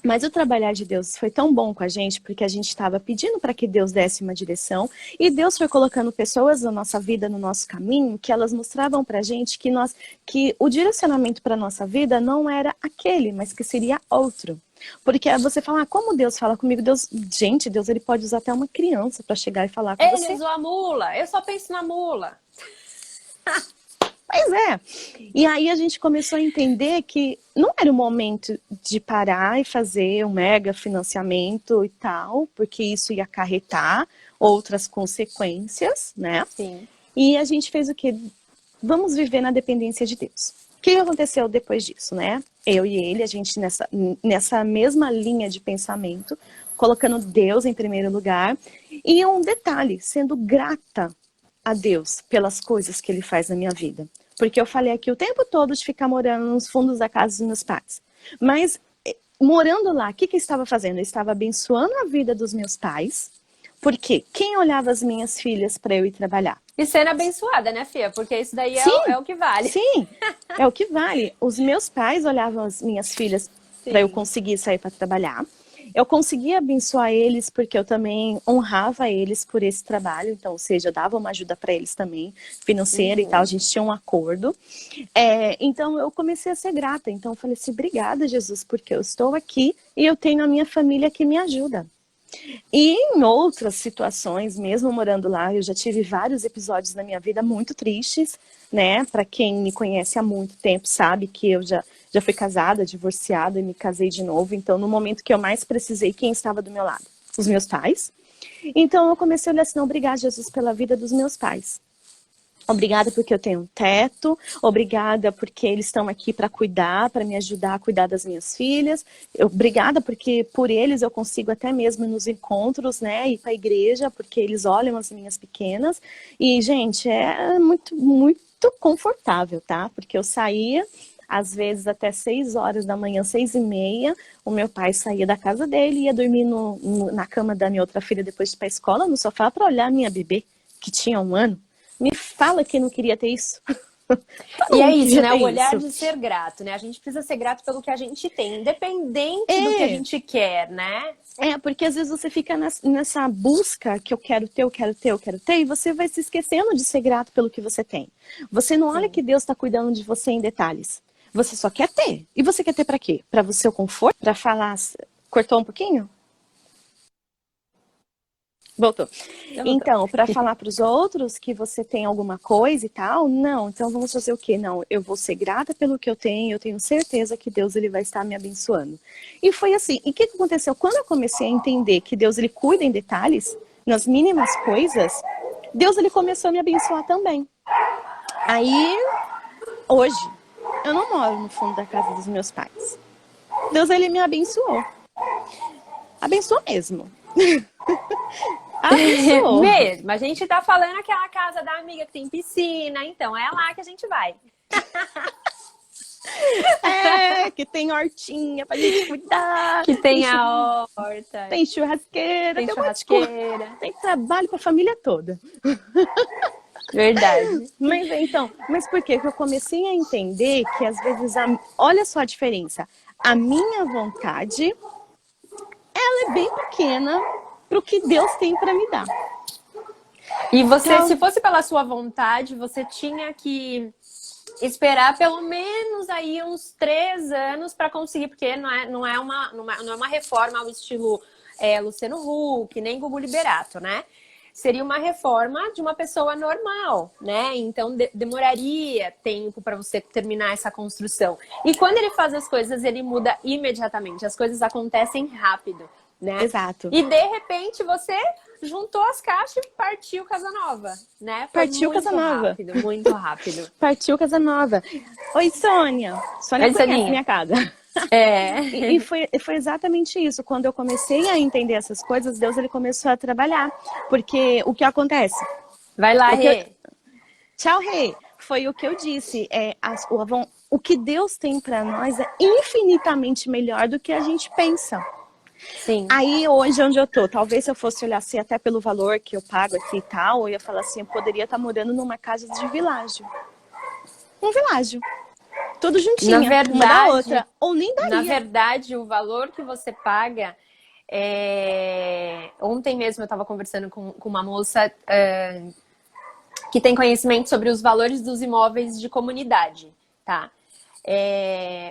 Mas o trabalhar de Deus foi tão bom com a gente, porque a gente estava pedindo para que Deus desse uma direção, e Deus foi colocando pessoas na nossa vida, no nosso caminho, que elas mostravam para a gente que o direcionamento para a nossa vida não era aquele, mas que seria outro. Porque você fala, como Deus fala comigo? Deus ele pode usar até uma criança para chegar e falar com você. Ele usou a mula, eu só penso na mula. Pois é. E aí a gente começou a entender que não era o momento de parar e fazer um mega financiamento e tal, porque isso ia acarretar outras consequências, né? Sim. E a gente fez o quê? Vamos viver na dependência de Deus. O que aconteceu depois disso, né? Eu e ele, a gente nessa mesma linha de pensamento, colocando Deus em primeiro lugar. E um detalhe, sendo grata a Deus pelas coisas que Ele faz na minha vida. Porque eu falei aqui o tempo todo de ficar morando nos fundos da casa dos meus pais. Mas, morando lá, o que eu estava fazendo? Eu estava abençoando a vida dos meus pais. Porque quem olhava as minhas filhas para eu ir trabalhar? E sendo abençoada, né, Fia? Porque isso daí é o que vale. Sim, é o que vale. Os meus pais olhavam as minhas filhas para eu conseguir sair para trabalhar. eu conseguia abençoar eles porque eu também honrava eles por esse trabalho, então, ou seja, eu dava uma ajuda para eles também, financeira e tal, a gente tinha um acordo. Então eu comecei a ser grata, então eu falei assim, obrigada, Jesus, porque eu estou aqui e eu tenho a minha família que me ajuda. E em outras situações, mesmo morando lá, eu já tive vários episódios na minha vida muito tristes, né? Para quem me conhece há muito tempo sabe que eu já fui casada, divorciada e me casei de novo. Então, no momento que eu mais precisei, quem estava do meu lado? Os meus pais. Então, eu comecei a olhar assim, obrigada, Jesus, pela vida dos meus pais. Obrigada porque eu tenho um teto, obrigada porque eles estão aqui para cuidar, para me ajudar a cuidar das minhas filhas. Obrigada porque por eles eu consigo até mesmo nos encontros, né, ir para a igreja, porque eles olham as minhas pequenas. E, gente, é muito, muito confortável, tá? Porque eu saía, às vezes até 6 horas da manhã, 6h30, o meu pai saía da casa dele, ia dormir na cama da minha outra filha depois de ir para a escola, no sofá, para olhar a minha bebê, que tinha 1 ano. Me fala que não queria ter isso. E é isso, né? O olhar de ser grato, né? A gente precisa ser grato pelo que a gente tem, independente do que a gente quer, né? Porque às vezes você fica nessa busca que eu quero ter, eu quero ter, eu quero ter, e você vai se esquecendo de ser grato pelo que você tem. Você não olha que Deus está cuidando de você em detalhes. Você só quer ter. E você quer ter para quê? Para o seu conforto? Para falar... Cortou um pouquinho? Voltou. Então, para falar para os outros que você tem alguma coisa e tal, não. Então, vamos fazer o quê? Não, eu vou ser grata pelo que eu tenho certeza que Deus ele vai estar me abençoando. E foi assim. E o que aconteceu? Quando eu comecei a entender que Deus ele cuida em detalhes, nas mínimas coisas, Deus ele começou a me abençoar também. Aí, hoje, eu não moro no fundo da casa dos meus pais. Deus ele me abençoou. Abençoou mesmo. Mesmo, a gente tá falando aquela casa da amiga que tem piscina, então é lá que a gente vai. Que tem hortinha pra gente cuidar. Que tem a horta. Tem churrasqueira. Tem churrasqueira. Tem trabalho pra família toda. Verdade. Mas por quê? Porque eu comecei a entender que às vezes, olha só a diferença. A minha vontade, ela é bem pequena pro que Deus tem pra me dar. E você, então, se fosse pela sua vontade, você tinha que esperar pelo menos aí uns 3 anos para conseguir, porque não é uma reforma ao estilo Luciano Huck, nem Gugu Liberato, né? Seria uma reforma de uma pessoa normal, né? Então demoraria tempo para você terminar essa construção. E quando ele faz as coisas, ele muda imediatamente. As coisas acontecem rápido, né? Exato. E de repente você juntou as caixas e partiu Casa Nova, né? Foi partiu Casa Nova. Rápido, muito rápido. Partiu Casa Nova. Oi, Sônia. Sônia conhece minha casa. E foi exatamente isso. Quando eu comecei a entender essas coisas, Deus ele começou a trabalhar. Porque o que acontece? Vai lá, Rê. Tchau, Rê. Foi o que eu disse. O que Deus tem para nós é infinitamente melhor do que a gente pensa. Sim. Aí, hoje, onde eu tô, talvez se eu fosse olhar assim, até pelo valor que eu pago aqui e tal, eu ia falar assim, eu poderia estar morando numa casa de világio. Um világio. Tudo juntinho, na verdade, uma da outra. Ou nem daria. Na verdade, o valor que você paga... Ontem mesmo eu estava conversando com uma moça que tem conhecimento sobre os valores dos imóveis de comunidade, tá?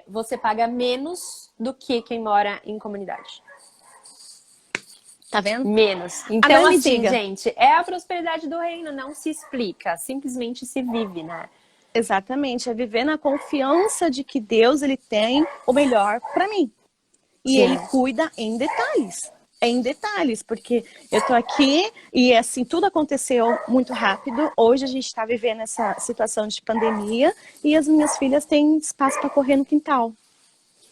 Você paga menos do que quem mora em comunidade. Tá vendo? Menos. Então, assim, gente, é a prosperidade do reino, não se explica, simplesmente se vive, né? Exatamente, é viver na confiança de que Deus ele tem o melhor para mim. E Sim. Ele cuida em detalhes. Em detalhes, porque eu tô aqui e assim, tudo aconteceu muito rápido. Hoje a gente tá vivendo essa situação de pandemia e as minhas filhas têm espaço para correr no quintal.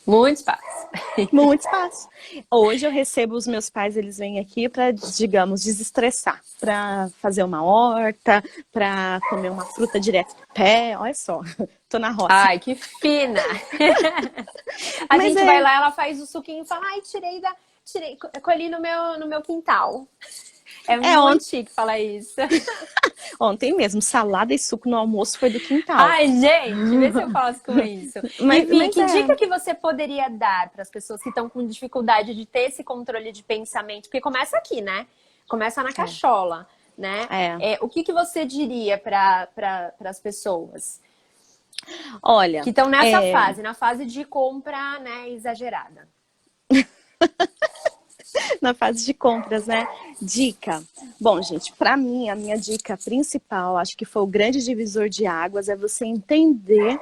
Muito espaço. Muito espaço. Hoje eu recebo os meus pais, eles vêm aqui para, digamos, desestressar. Para fazer uma horta, para comer uma fruta direto do pé. Olha só, tô na roça. Ai, que fina! A gente vai lá, ela faz o suquinho e fala, ai, colhi no meu quintal. É É, muito chique falar isso. ontem mesmo, salada e suco no almoço foi do quintal. Ai, gente, vê se eu posso com isso. E Vi, Mas que é, dica que você poderia dar para as pessoas que estão com dificuldade de ter esse controle de pensamento? Porque começa aqui, né? Começa na é, cachola, né? é. O que que você diria para as pessoas Olha, que estão nessa é, fase, na fase de compra, né, exagerada? na fase de compras, né? Dica. Bom, gente, para mim, a minha dica principal, acho que foi o grande divisor de águas, é você entender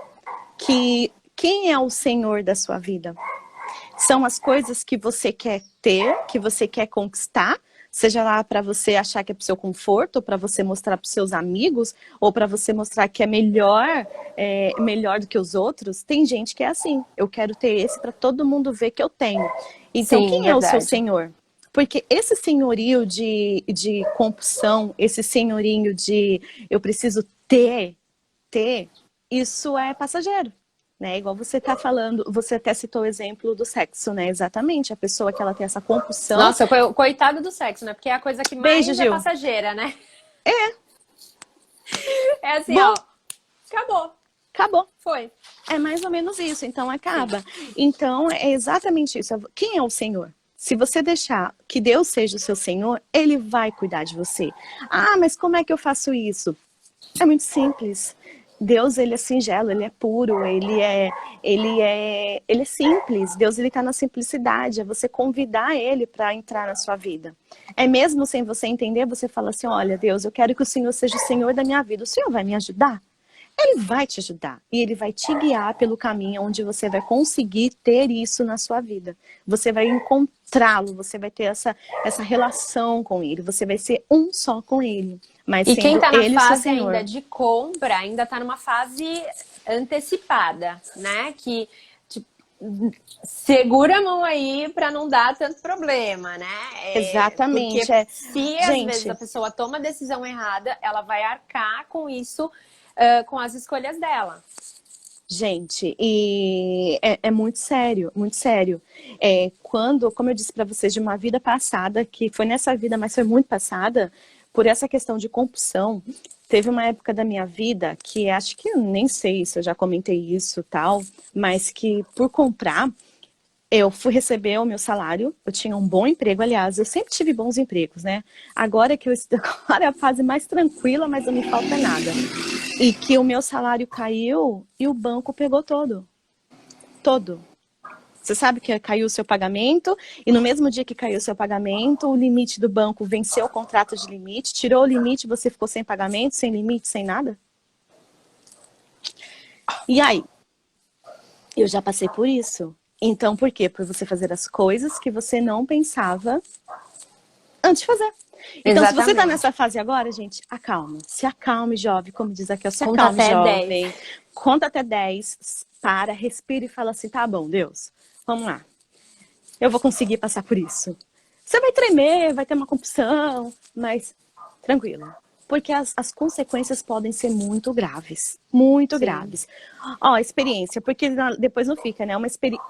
que quem é o Senhor da sua vida. São as coisas que você quer ter, que você quer conquistar, seja lá para você achar que é para o seu conforto, ou para você mostrar para os seus amigos, ou para você mostrar que melhor do que os outros. Tem gente que é assim, eu quero ter esse para todo mundo ver que eu tenho. Então, Sim, quem é o seu verdade. Senhor? Porque esse senhorio de compulsão, esse senhorinho de eu preciso ter, isso é passageiro. Né? Igual você está falando, você até citou o exemplo do sexo, né? Exatamente, a pessoa que ela tem essa compulsão. Nossa, coitado do sexo, né? Porque é a coisa que Beijo, mais é Gil. passageira, né? É assim, Bom, ó, acabou, acabou. foi. É mais ou menos isso, então Sim. acaba. Então é exatamente isso. Quem é o Senhor? Se você deixar que Deus seja o seu Senhor, Ele vai cuidar de você. Ah, mas como é que eu faço isso? É muito simples. Deus, ele é singelo, ele é puro, ele é simples. Deus, ele está na simplicidade. É você convidar ele para entrar na sua vida. É mesmo sem você entender, você fala assim: olha, Deus, eu quero que o Senhor seja o Senhor da minha vida. O Senhor vai me ajudar? Ele vai te ajudar e ele vai te guiar pelo caminho onde você vai conseguir ter isso na sua vida. Você vai encontrá-lo, você vai ter essa relação com ele, você vai ser um só com ele, mas E quem sendo tá na ele o seu fase ainda Senhor. de compra, ainda tá numa fase antecipada, né? Que tipo, segura a mão aí para não dar tanto problema, né? Exatamente. Porque se às vezes a Gente, pessoa toma a decisão errada, ela vai arcar com isso, com as escolhas dela. gente, e é muito sério, muito sério. Quando, como eu disse para vocês, de uma vida passada, que foi nessa vida, mas foi muito passada, por essa questão de compulsão, teve uma época da minha vida que acho que eu nem sei se eu já comentei isso tal, mas que por comprar, eu fui receber o meu salário, eu tinha um bom emprego, aliás, eu sempre tive bons empregos, né? Agora que eu estou, agora é a fase mais tranquila, mas não me falta nada. E que o meu salário caiu e o banco pegou todo. Todo. Você sabe que caiu o seu pagamento e no mesmo dia que caiu o seu pagamento, o limite do banco venceu o contrato de limite, tirou o limite, você ficou sem pagamento, sem limite, sem nada? E aí? Eu já passei por isso. Então, por quê? Por você fazer as coisas que você não pensava antes de fazer. Então, se você tá Exatamente. nessa fase agora, gente, acalma. Se acalme, jovem, como diz aqui, se Conta acalme, até 10. jovem. Conta até 10, para, respira e fala assim, tá bom, Deus, vamos lá. Eu vou conseguir passar por isso. Você vai tremer, vai ter uma compulsão, mas tranquilo. Porque as consequências podem ser muito graves. Muito Sim. graves. Ó, experiência, porque depois não fica, né?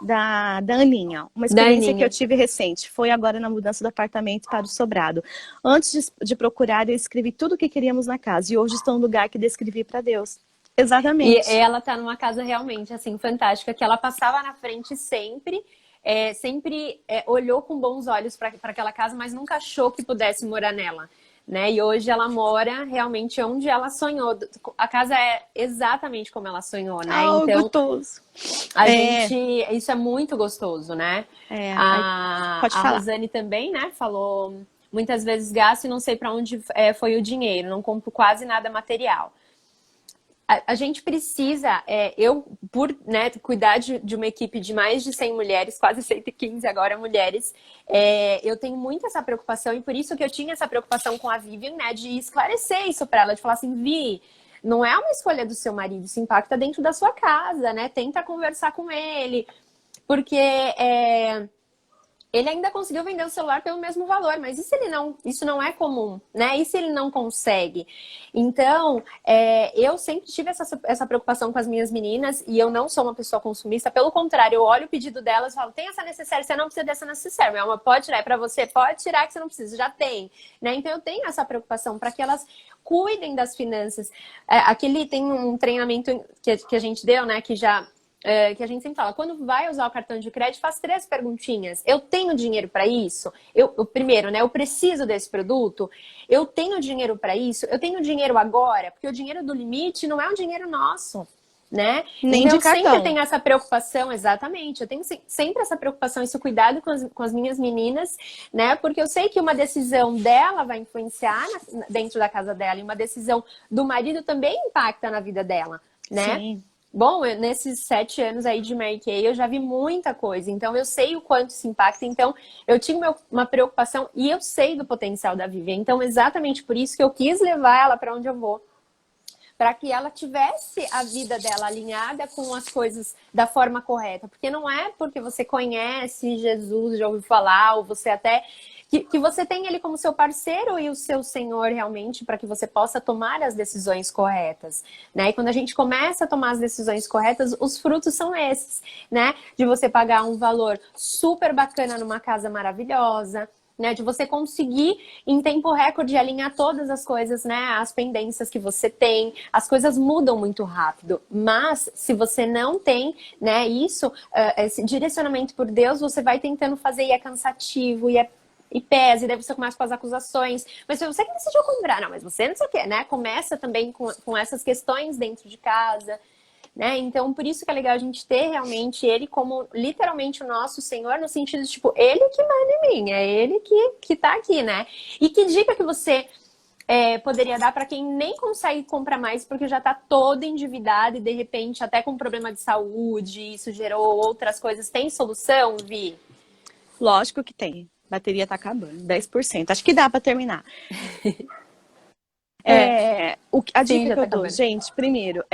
Da Aninha. Uma Da experiência que eu Aninha. tive recente. Foi agora na mudança do apartamento para o sobrado. Antes de procurar, eu escrevi tudo o que queríamos na casa. E hoje estou no lugar que descrevi para Deus. E Exatamente. ela tá numa casa realmente, assim, fantástica, que ela passava na frente sempre, olhou com bons olhos para aquela casa, mas nunca achou que pudesse morar nela, né? E hoje ela mora realmente onde ela sonhou. A casa é exatamente como ela sonhou, né? Ah, Então, gostoso. a É, gente, isso é muito gostoso, né? aí, pode A falar. Rosane também, né, falou muitas vezes gasto e não sei para onde foi o dinheiro, não compro quase nada material. A gente precisa, eu, por né, cuidar de uma equipe de mais de 100 mulheres, quase 115 agora mulheres, eu tenho muito essa preocupação e por isso que eu tinha essa preocupação com a Vivian, né, de esclarecer isso para ela, de falar assim, Vi, não é uma escolha do seu marido, isso impacta dentro da sua casa, né, tenta conversar com ele, porque ele ainda conseguiu vender o celular pelo mesmo valor, mas e se ele não, isso não é comum, né? E se ele não consegue? Então, eu sempre tive essa preocupação com as minhas meninas e eu não sou uma pessoa consumista, pelo contrário, eu olho o pedido delas e falo, tem essa necessaire, você não precisa dessa necessaire, meu amor, pode tirar, é pra você, pode tirar que você não precisa, já tem, né? Então eu tenho essa preocupação para que elas cuidem das finanças. Tem um treinamento que a gente deu, né, que a gente sempre fala, quando vai usar o cartão de crédito, faz 3 perguntinhas. Eu tenho dinheiro para isso? Primeiro, né? Eu preciso desse produto? Eu tenho dinheiro para isso? Eu tenho dinheiro agora? Porque o dinheiro do limite não é um dinheiro nosso, né? Nem então, de eu sempre cartão. tenho essa preocupação, exatamente. Eu tenho sempre essa preocupação, esse cuidado com as minhas meninas, né? Porque eu sei que uma decisão dela vai influenciar dentro da casa dela e uma decisão do marido também impacta na vida dela, né? Sim. Bom, nesses 7 anos aí de Mary Kay, eu já vi muita coisa. Então, eu sei o quanto isso impacta. Então, eu tinha uma preocupação e eu sei do potencial da Vivian. Então, exatamente por isso que eu quis levar ela para onde eu vou. Para que ela tivesse a vida dela alinhada com as coisas da forma correta. Porque não é porque você conhece Jesus, já ouviu falar, ou você até... Que você tem ele como seu parceiro e o seu senhor realmente para que você possa tomar as decisões corretas, né? E quando a gente começa a tomar as decisões corretas, os frutos são esses, né? De você pagar um valor super bacana numa casa maravilhosa, né? De você conseguir, em tempo recorde, alinhar todas as coisas, né? As pendências que você tem. As coisas mudam muito rápido. Mas, se você não tem, né, esse direcionamento por Deus, você vai tentando fazer e é cansativo, e pesa, e daí você começa com as acusações. Mas foi você que decidiu comprar. Não, mas você não sei o quê, né? Começa também com essas questões dentro de casa, né? Então, por isso que é legal a gente ter realmente ele como literalmente o nosso Senhor, no sentido de, tipo, ele que manda em mim, é ele que tá aqui, né? E que dica que você poderia dar para quem nem consegue comprar mais porque já tá todo endividado e de repente até com problema de saúde, isso gerou outras coisas. Tem solução, Vi? Lógico que tem. A bateria tá acabando, 10%. Acho que dá para terminar. A Sim, dica que tá eu dou, acabando. gente, primeiro,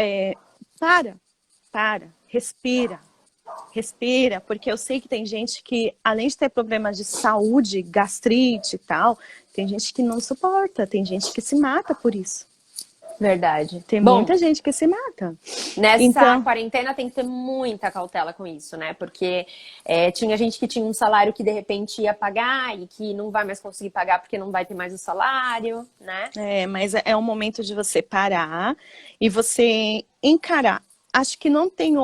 respira, porque eu sei que tem gente que, além de ter problemas de saúde, gastrite e tal, tem gente que não suporta, tem gente que se mata por isso. Verdade. Tem Bom, muita gente que se mata. nessa Então, quarentena tem que ter muita cautela com isso, né? Porque tinha gente que tinha um salário que de repente ia pagar e que não vai mais conseguir pagar porque não vai ter mais o salário, né? mas é um momento de você parar e você encarar. Acho que não tem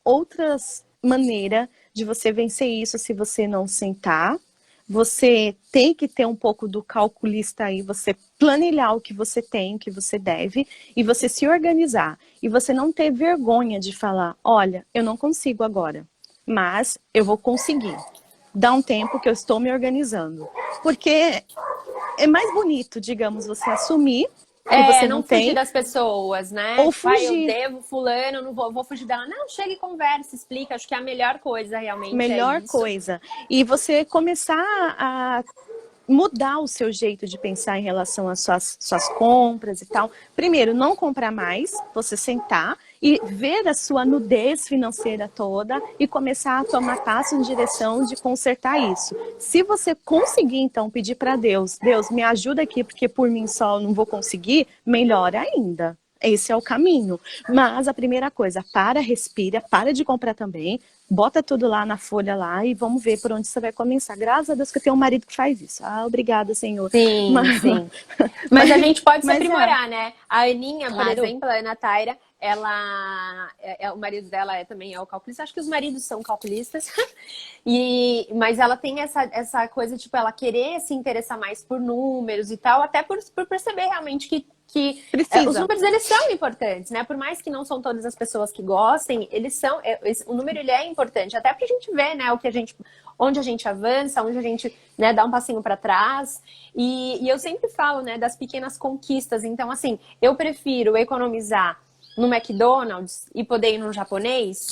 outras maneira de você vencer isso se você não sentar. Você tem que ter um pouco do calculista aí, você planilhar o que você tem, o que você deve, e você se organizar. E você não ter vergonha de falar, olha, eu não consigo agora, mas eu vou conseguir. Dá um tempo que eu estou me organizando. Porque é mais bonito, digamos, você assumir que você não Não fugir tem, das pessoas, né? ou Tipo, eu fugir. devo fulano, não vou fugir dela. Não, chega e conversa, explica. Acho que a melhor coisa realmente é Melhor isso. coisa. E você começar a mudar o seu jeito de pensar em relação às suas compras e tal. Primeiro, não comprar mais, você sentar e ver a sua nudez financeira toda e começar a tomar passo em direção de consertar isso. Se você conseguir, então, pedir para Deus, Deus, me ajuda aqui, porque por mim só eu não vou conseguir, melhor ainda. Esse é o caminho. Mas a primeira coisa, respira, para de comprar também, bota tudo lá na folha lá e vamos ver por onde você vai começar. Graças a Deus que eu tenho um marido que faz isso. Obrigada, Senhor. Sim, sim. Mas a gente pode se mas aprimorar, né? A Aninha, por claro. exemplo, a Ana Taira, o marido dela também é o calculista. Acho que os maridos são calculistas. Mas ela tem essa coisa, tipo, ela querer se interessar mais por números e tal, até por perceber realmente que os números, eles são importantes, né? Por mais que não são todas as pessoas que gostem, eles são... o número, ele é importante, até pra gente ver, né? Onde a gente avança, onde a gente, né, dá um passinho para trás. E eu sempre falo, né, das pequenas conquistas. Então, assim, eu prefiro economizar no McDonald's e poder ir num japonês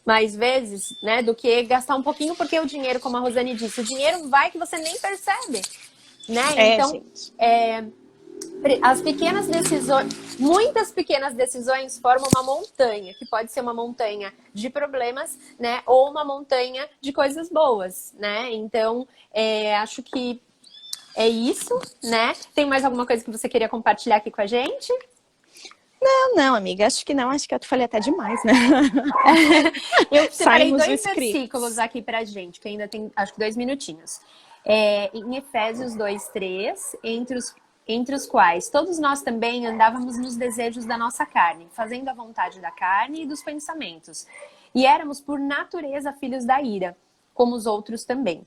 mais vezes, né, do que gastar um pouquinho, porque o dinheiro, como a Rosane disse, o dinheiro vai que você nem percebe, né? Então, gente. As pequenas decisões, muitas pequenas decisões formam uma montanha, que pode ser uma montanha de problemas, né? Ou uma montanha de coisas boas, né? Então, acho que é isso, né? Tem mais alguma coisa que você queria compartilhar aqui com a gente? Não, amiga, acho que não. Acho que eu falei até demais, né? Eu separei Saímos do dois script. versículos aqui pra gente, que ainda tem, acho que 2 minutinhos. Em Efésios 2:3, entre os quais todos nós também andávamos nos desejos da nossa carne, fazendo a vontade da carne e dos pensamentos. E éramos, por natureza, filhos da ira, como os outros também.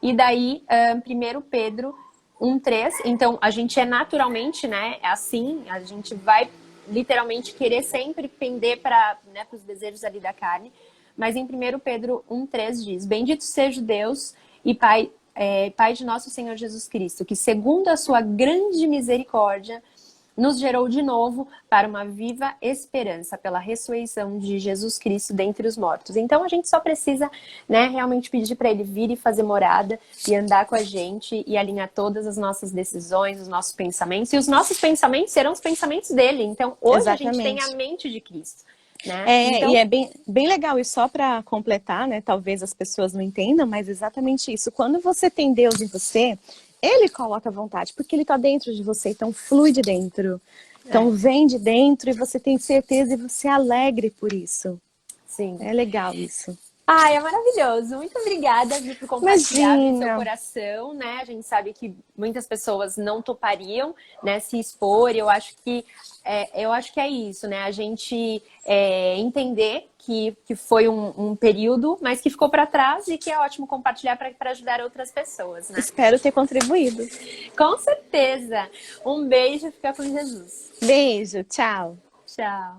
E daí, 1 Pedro 1:3, então a gente é naturalmente, né, assim, a gente vai literalmente querer sempre pender para, né, os desejos ali da carne, mas em 1 Pedro 1:3 diz: Bendito seja o Deus e Pai, Pai de nosso Senhor Jesus Cristo, que segundo a sua grande misericórdia, nos gerou de novo para uma viva esperança pela ressurreição de Jesus Cristo dentre os mortos. Então a gente só precisa, né, realmente pedir para ele vir e fazer morada e andar com a gente e alinhar todas as nossas decisões, os nossos pensamentos. E os nossos pensamentos serão os pensamentos dele. Então hoje Exatamente. a gente tem a mente de Cristo. Né? Então... E é bem legal, e só para completar, né? Talvez as pessoas não entendam, mas exatamente isso. Quando você tem Deus em você, ele coloca vontade, porque ele está dentro de você, então flui de dentro. Então vem de dentro e você tem certeza e você é alegre por isso. Sim. É legal isso. Ai, é maravilhoso. Muito obrigada, Vi, por compartilhar do seu coração, né? A gente sabe que muitas pessoas não topariam, né, se expor. Eu acho que é isso, né? A gente entender que foi um período, mas que ficou para trás e que é ótimo compartilhar para ajudar outras pessoas, né? Espero ter contribuído. Com certeza. Um beijo, fica com Jesus. Beijo, tchau. Tchau.